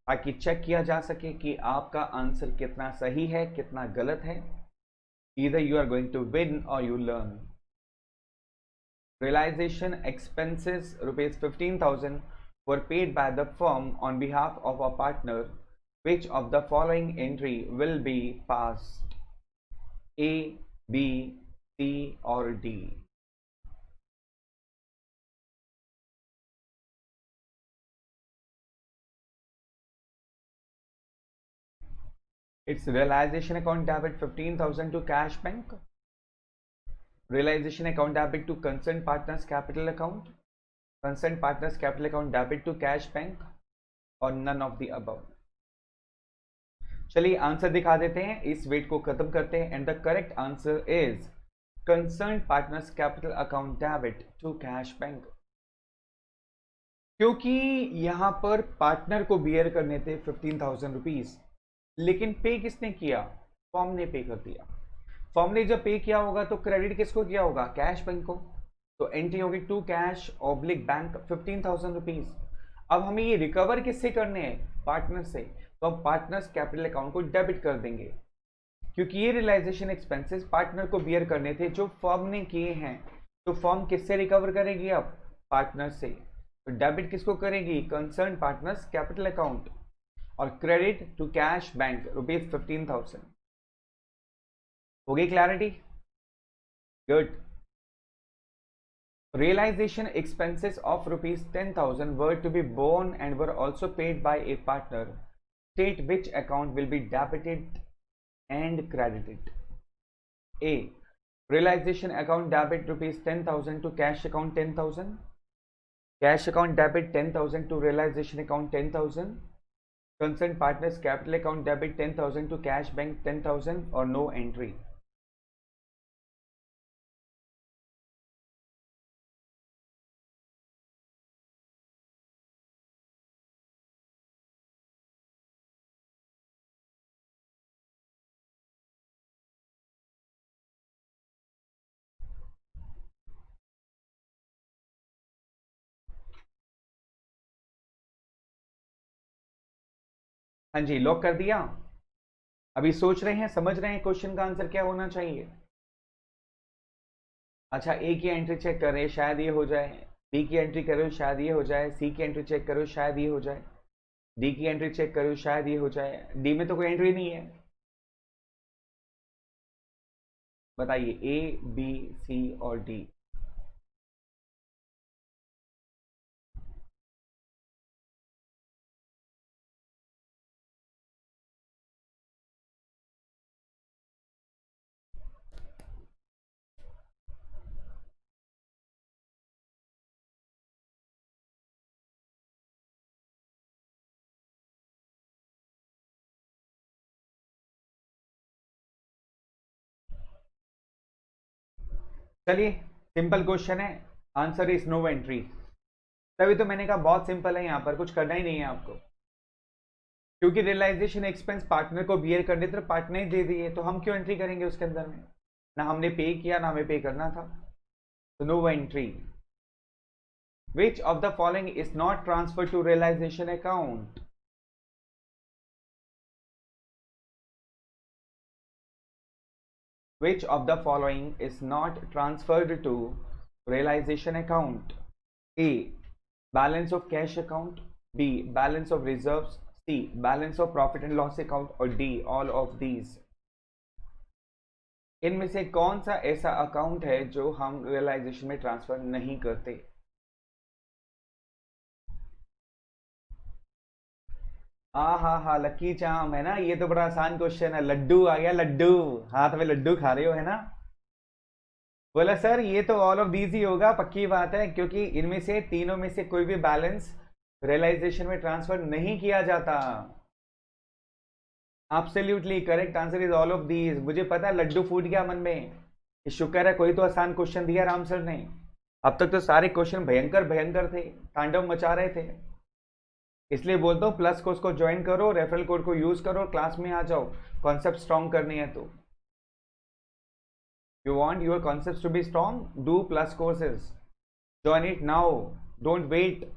ताकि चेक किया जा सके कि आपका आंसर कितना सही है, कितना गलत है। Either you are going to win or you learn. Realization expenses rupees 15,000 were paid by the firm on behalf of a partner. Which of the following entry will be passed? A, B, C or D? Its realization account debit 15,000 to cash bank. Realization account debit to concerned partners capital account. Concerned partners capital account debit to cash bank, और none of the above. चलिए answer दिखा देते हैं, इस wait को खत्म करते हैं, and the correct answer is concern partners capital account debit to cash bank. क्योंकि यहां पर पार्टनर को बियर करने थे 15,000 रुपीज, लेकिन पे किसने किया? फॉर्म ने पे कर दिया। फॉर्म ने जब पे किया होगा तो क्रेडिट किसको किया होगा? कैश बैंक को। तो एंट्री होगी to cash oblique bank 15,000 rupees. अब हमें ये रिकवर किससे करने हैं? पार्टनर से। तो हम पार्टनर्स कैपिटल अकाउंट को डेबिट कर देंगे, क्योंकि ये रियलाइजेशन एक्सपेंसेस पार्टनर को बियर करने थे जो फर्म ने किए हैं। तो फर्म किससे रिकवर करेगी? अब पार्टनर से। तो डेबिट किसको करेगी? कंसर्न पार्टनर्स कैपिटल अकाउंट, और credit to cash bank rupees 15,000। होगी clarity? Good. Realization expenses of rupees 10,000 were to be borne and were also paid by a partner. State which account will be debited and credited. A. Realization account debit rupees 10,000 to cash account 10,000. Cash account debit 10,000 to realization account 10,000. Concerned partners capital account debit 10,000 to cash bank 10,000, or no entry. हाँ जी, lock कर दिया। अभी सोच रहे हैं, समझ रहे हैं क्वेश्चन का आंसर क्या होना चाहिए? अच्छा, ए की एंट्री चेक कर रहे हैं, शायद ये हो जाए। बी की एंट्री करो, शायद ये हो जाए। सी की एंट्री चेक करो, शायद ये हो जाए। डी की एंट्री चेक करो, शायद ये हो जाए। डी में तो कोई एंट्री नहीं है। बताइए, ए बी सी और डी। चलिए, सिंपल क्वेश्चन है, आंसर इज नो एंट्री। तभी तो मैंने कहा बहुत सिंपल है, यहां पर कुछ करना ही नहीं है आपको, क्योंकि रियलाइजेशन एक्सपेंस पार्टनर को बियर करने तो पार्टनर ही दे दिए, तो हम क्यों एंट्री करेंगे उसके अंदर में? ना हमने पे किया, ना हमें पे करना था। तो no entry. Which of the following is not transferred to realization account? Which of the following is not transferred to realization account? A. Balance of cash account. B. Balance of reserves. C. Balance of profit and loss account. or D. All of these. इनमें से कौन सा ऐसा account है जो हम realisation में transfer नहीं करते? हा, लक्की चाम है ना, ये तो बड़ा आसान क्वेश्चन है। लड्डू आ गया, लड्डू। हाथ में लड्डू खा रहे हो, है ना? बोला सर ये तो ऑल ऑफ दीज ही होगा, पक्की बात है, क्योंकि इनमें से तीनों में से कोई भी बैलेंस रियलाइजेशन में ट्रांसफर नहीं किया जाता। Absolutely correct answer is all of these. मुझे पता है लड्डू फूट गया मन में, शुक्र है कोई तो आसान क्वेश्चन दिया राम सर ने। अब तक तो सारे क्वेश्चन भयंकर भयंकर थे, तांडव मचा रहे थे। इसलिए बोलता हूँ प्लस कोर्स को ज्वाइन करो, रेफरल कोड को यूज करो, क्लास में आ जाओ, कॉन्सेप्ट स्ट्रॉन्ग करनी है तो। You want your concepts to be strong, do plus courses, join it now, don't wait.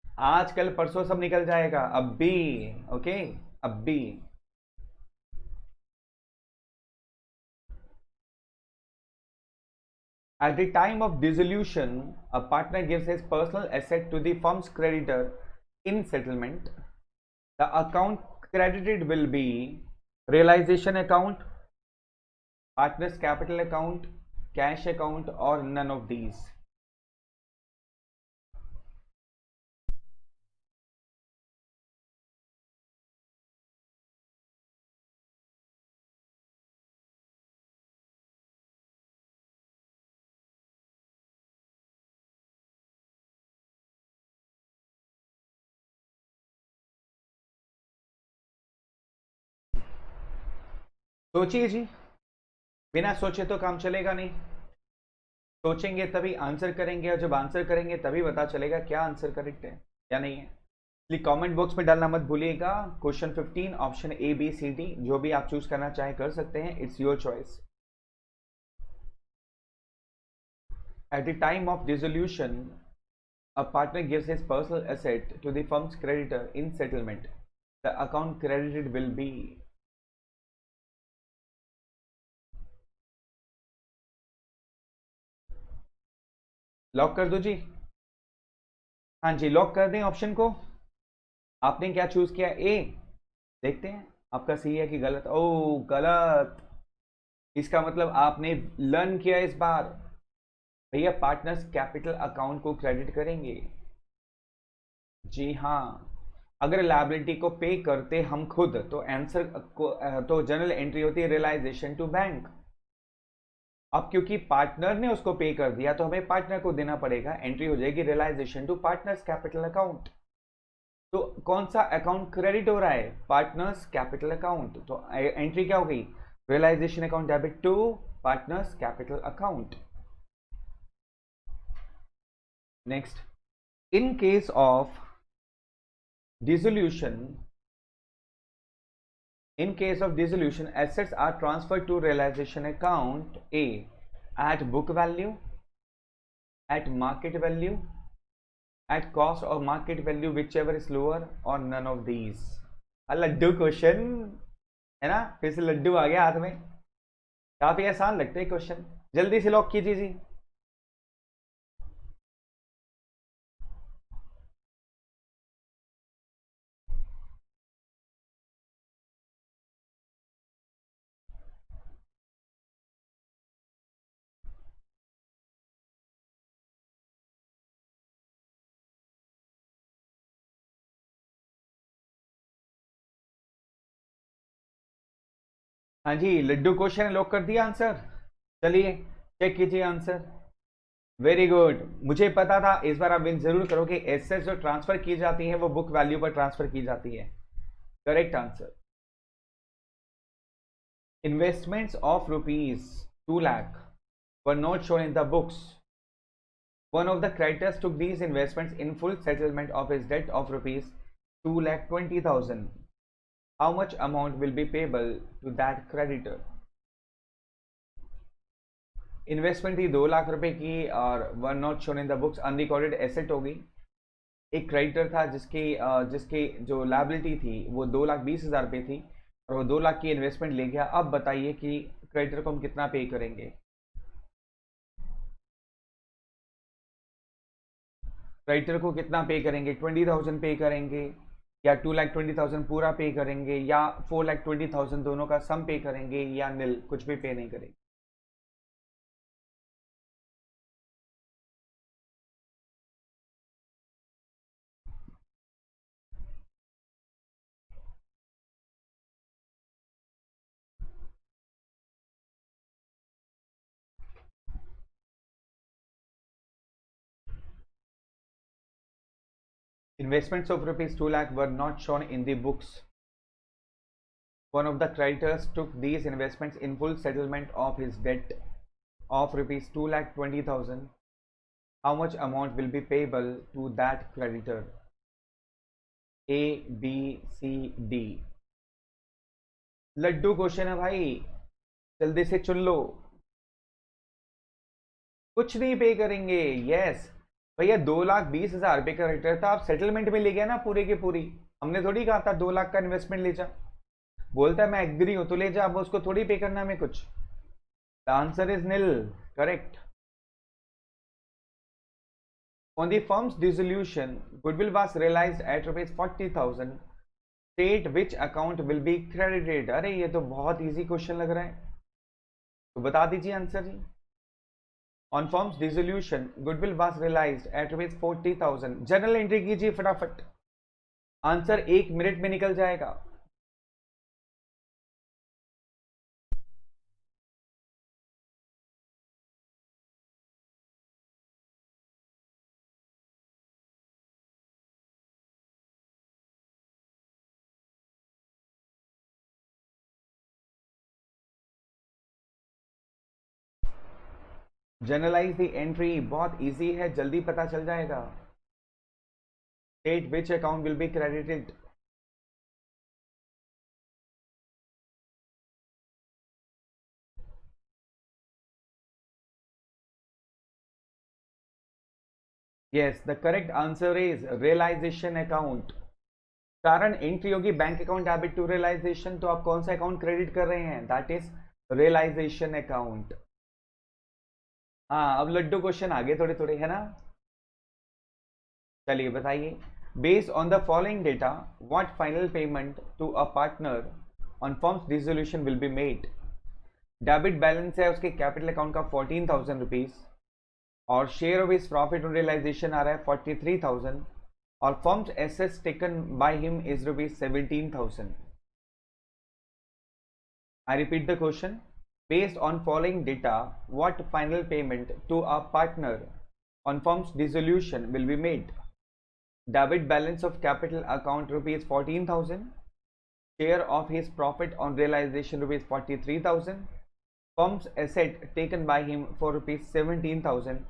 आज कल परसों सब निकल जाएगा, अब भी। ओके, अब भी। At the time of dissolution, a partner gives his personal asset to the firm's creditor in settlement. The account credited will be realization account, partner's capital account, cash account, or none of these. सोचिए जी, बिना सोचे तो काम चलेगा नहीं। सोचेंगे तभी answer करेंगे, और जब आंसर करेंगे तभी पता चलेगा क्या आंसर करेक्ट है या नहीं है। इसलिए कमेंट बॉक्स में डालना मत भूलिएगा। Question 15 option A B C D, जो भी आप चूज करना चाहे कर सकते हैं, it's your choice. At the time of dissolution a partner gives his personal asset to the firm's creditor in settlement. The account credited will be। Lock कर दो जी। हाँ जी, लॉक कर दें ऑप्शन को। आपने क्या चूज किया, ए। देखते हैं आपका सही है कि गलत। ओ गलत। इसका मतलब आपने लर्न किया इस बार। भैया पार्टनर्स कैपिटल अकाउंट को क्रेडिट करेंगे। जी हाँ, अगर लायबिलिटी को पे करते हम खुद तो आंसर को तो जनरल एंट्री होती है रियलाइजेशन टू बैंक। अब क्योंकि पार्टनर ने उसको पे कर दिया तो हमें पार्टनर को देना पड़ेगा, एंट्री हो जाएगी realisation to partners capital account. तो कौन सा अकाउंट क्रेडिट हो रहा है, पार्टनर्स कैपिटल अकाउंट, तो एंट्री क्या हो गई, realisation account debit to partners capital account. Next, in case of dissolution in case of dissolution assets are transferred to realization account A at book value, at market value, at cost or market value, whichever is lower, or none of these। लड्डू question है ना, फिर से लड्डू आ गया हाथ में। काफी आसान लगते हैं क्वेश्चन, जल्दी से लॉक कीजिए जी। हाँ जी, लड्डू क्वेश्चन लॉक कर दिया आंसर। चलिए चेक कीजिए आंसर। वेरी गुड, मुझे पता था इस बार आप विन जरूर करोगे। एसेट्स जो ट्रांसफर की जाती हैं वो बुक वैल्यू पर ट्रांसफर की जाती है। Correct answer. Investments of rupees 2 lakh were not shown in the books. One of the creditors took these investments in full settlement of his debt of rupees 2 lakh 20,000. How much amount will be payable to that creditor? Investment थी 2 लाख रुपए की और one not shown in the books, unrecorded asset हो गई। एक creditor था जिसकी जो लाइबिलिटी थी वो 2,20,000 रुपये थी, और वो 2 लाख की इन्वेस्टमेंट ले गया। अब बताइए कि क्रेडिटर को हम कितना पे करेंगे। क्रेडिटर को कितना पे करेंगे, 20,000 पे करेंगे, या 2,20,000 पूरा पे करेंगे, या 4,20,000 दोनों का सम पे करेंगे, या नील कुछ भी पे नहीं करेंगे। Investments of rupees 2 lakh were not shown in the books. One of the creditors took these investments in full settlement of his debt of rupees 2,20,000. How much amount will be payable to that creditor? A, B, C, D। लड्डू question है भाई, जल्दी से चुन लो। कुछ नहीं पे करेंगे, यस। भैया 2,20,000 रुपये का क्रेडिटर था, आप सेटलमेंट में ले गया ना पूरे की पूरी। हमने थोड़ी कहा था 2 लाख का इन्वेस्टमेंट ले जा। बोलता है मैं एग्री हूं तो ले जा, अब उसको थोड़ी पे करना हमें कुछ। The answer is nil. Correct. On the firm's dissolution, goodwill was realized at rupees 40,000. State which account will be credited। अरे ये तो बहुत इजी क्वेश्चन लग रहा है, तो बता दीजिए आंसर जी। On firm's dissolution, goodwill was realized at rupees 40,000। General entry कीजिए फटाफट, आंसर 1 मिनट में निकल जाएगा। जनरलाइज द एंट्री बहुत इजी है, जल्दी पता चल जाएगा. State which account will be credited. Yes, the correct answer is realization account. कारण एंट्री होगी bank account debit to realization, तो आप कौन सा अकाउंट क्रेडिट कर रहे हैं? That is realization account. हाँ, अब लड्डू क्वेश्चन आगे थोड़े थोड़े है ना. चलिए बताइए. Based on the following data what final payment to a partner on firm's dissolution will be made. Debit balance है उसके कैपिटल अकाउंट का 14,000 रुपीज, और share of his profit on realisation आ रहा है 43,000, और firm's assets taken by him is rupees 17,000. I repeat the question. Based on following data, what final payment to a partner on firm's dissolution will be made? Debit balance of capital account rupees 14,000, share of his profit on realization rupees 43,000, firm's asset taken by him for rupees 17,000.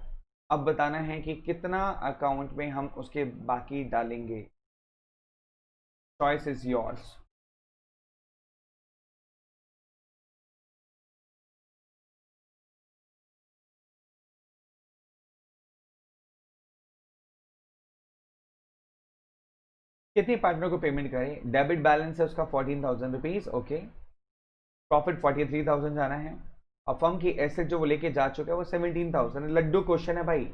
अब बताना है कि कितना account में हम उसके बाकी डालेंगे. Choice is yours. कितनी पार्टनर को पेमेंट करें? डेबिट बैलेंस है उसका 14,000 रुपीज. ओके, प्रॉफिट 43,000 जाना है, और फर्म की एसेट जो वो लेके जा चुका है वो 17,000. लड्डू क्वेश्चन है भाई,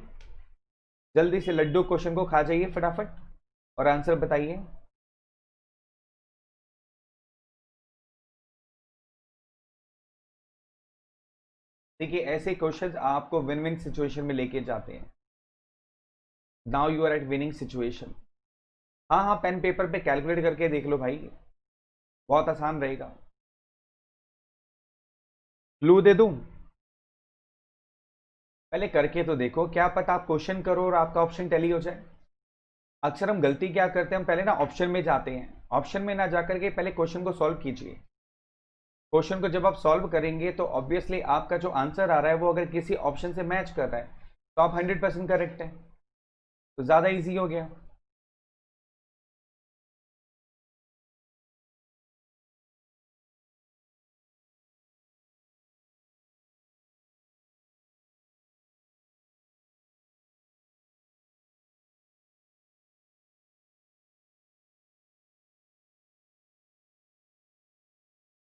जल्दी से लड्डू क्वेश्चन को खा जाइए फटाफट और आंसर बताइए. देखिए, ऐसे क्वेश्चंस आपको विन विन सिचुएशन में लेके जाते हैं. Now you are at winning situation. हाँ हाँ, पेन पेपर पे कैलकुलेट करके देख लो भाई, बहुत आसान रहेगा. क्लू दे दूं? पहले करके तो देखो, क्या पता आप क्वेश्चन करो और आपका ऑप्शन टैली हो जाए. अक्सर हम गलती क्या करते हैं, हम पहले ना ऑप्शन में जाते हैं. ऑप्शन में ना जाकर के पहले क्वेश्चन को सॉल्व कीजिए. क्वेश्चन को जब आप सॉल्व करेंगे तो ऑब्वियसली आपका जो आंसर आ रहा है वो अगर किसी ऑप्शन से मैच कर रहा है तो आप 100% करेक्ट है, तो ज्यादा इजी हो गया.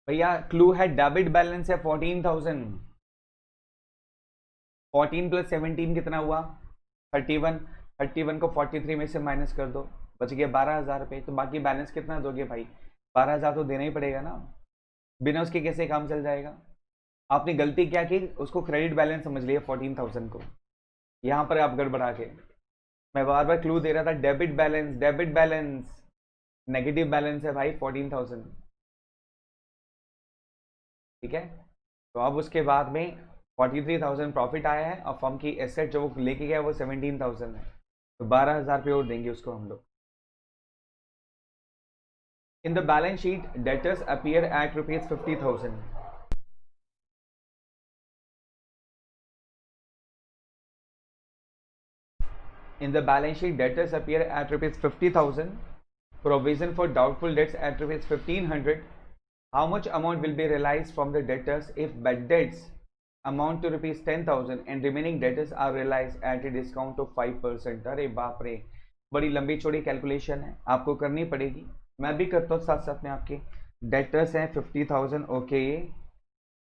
भैया क्लू है डेबिट बैलेंस है 14,000. 14 प्लस 17 कितना हुआ? 31. 31 को 43 में से माइनस कर दो, बच गया 12,000 रुपये. तो बाकी बैलेंस कितना दोगे भाई? 12,000 तो देना ही पड़ेगा ना, बिना उसके कैसे काम चल जाएगा. आपने गलती क्या की, उसको क्रेडिट बैलेंस समझ लिया 14,000 को. यहां पर आप गड़बड़ा के, मैं बार बार क्लू दे रहा था. Debit balance, debit balance, negative balance है भाई 14,000. ठीक है, तो अब उसके बाद में 43,000 प्रॉफिट आया है, और फर्म की एसेट जो वो लेके गया वो 17,000 है, तो 12,000 रुपये और देंगे उसको हम लोग. In the balance sheet debtors appear eight rupees 50,000. In the balance sheet, debtors appear at rupees 50,000. Provision for doubtful debts at rupees 1,500. How much amount will be realized from the debtors if bad debts amount to rupees 10,000 and remaining debtors are realized at a discount of 5%? अरे बाप रे, बड़ी लंबी चौड़ी calculation है, आपको करनी पड़ेगी. मैं भी करता हूँ साथ साथ में. आपके डेटर्स हैं 50,000. Okay,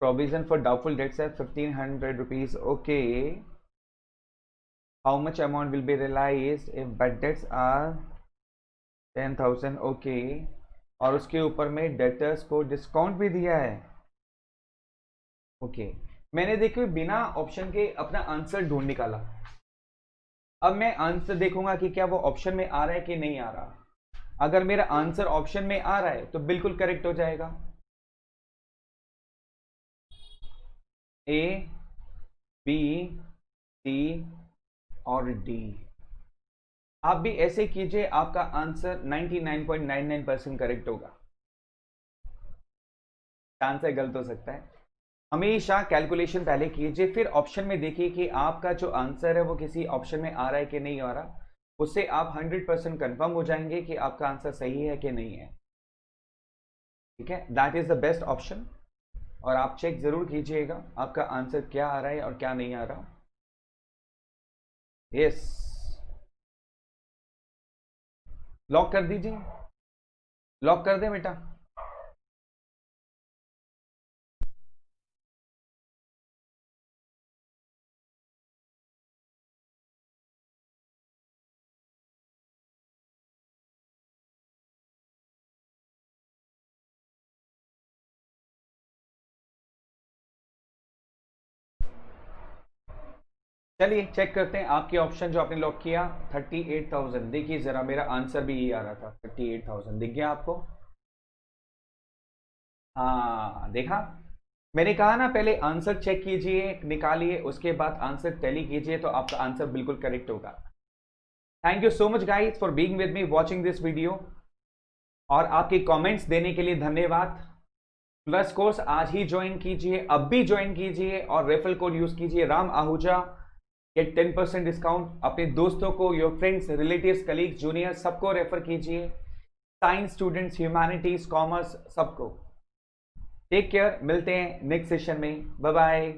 provision for doubtful debts है 1,500 rupees. Okay, how much amount will be realized if bad debts are 10,000. Okay, और उसके ऊपर में डेटर्स को डिस्काउंट भी दिया है. ओके, मैंने देखो बिना ऑप्शन के अपना आंसर ढूंढ निकाला. अब मैं आंसर देखूंगा कि क्या वो ऑप्शन में आ रहा है कि नहीं आ रहा. अगर मेरा आंसर ऑप्शन में आ रहा है तो बिल्कुल करेक्ट हो जाएगा. ए, बी, सी और डी. आप भी ऐसे कीजिए, आपका आंसर 99.99% करेक्ट होगा. आंसर गलत हो सकता है, हमेशा कैलकुलेशन पहले कीजिए, फिर ऑप्शन में देखिए कि आपका जो आंसर है वो किसी ऑप्शन में आ रहा है कि नहीं आ रहा। उससे आप 100% कंफर्म हो जाएंगे कि आपका आंसर सही है कि नहीं है। ठीक है, that is the best option. और आप चेक जरूर कीजिएगा आपका आंसर क्या आ रहा है और क्या नहीं आ रहा। यस, लॉक कर दीजिए, लॉक कर दे बेटा। चलिए चेक करते हैं आपके ऑप्शन जो आपने लॉक किया 38,000। देखिए जरा, मेरा आंसर भी यही आ रहा था 38,000। दिख गया आपको? हाँ देखा, मैंने कहा ना पहले आंसर चेक कीजिए, निकालिए, उसके बाद आंसर टैली कीजिए तो आपका आंसर बिल्कुल करेक्ट होगा। Thank you so much guys for being with me watching this video, और आपके कमेंट्स देने के लिए धन्यवाद। प्लस कोर्स आज ही ज्वाइन कीजिए, अब भी ज्वाइन कीजिए और रेफरल कोड यूज कीजिए राम आहूजा, गेट 10% डिस्काउंट। अपने दोस्तों को, your friends, relatives, colleagues, junior सबको रेफर कीजिए, साइंस स्टूडेंट्स, ह्यूमैनिटीज, कॉमर्स, सबको। टेक केयर, मिलते हैं नेक्स्ट सेशन में, बाय बाय।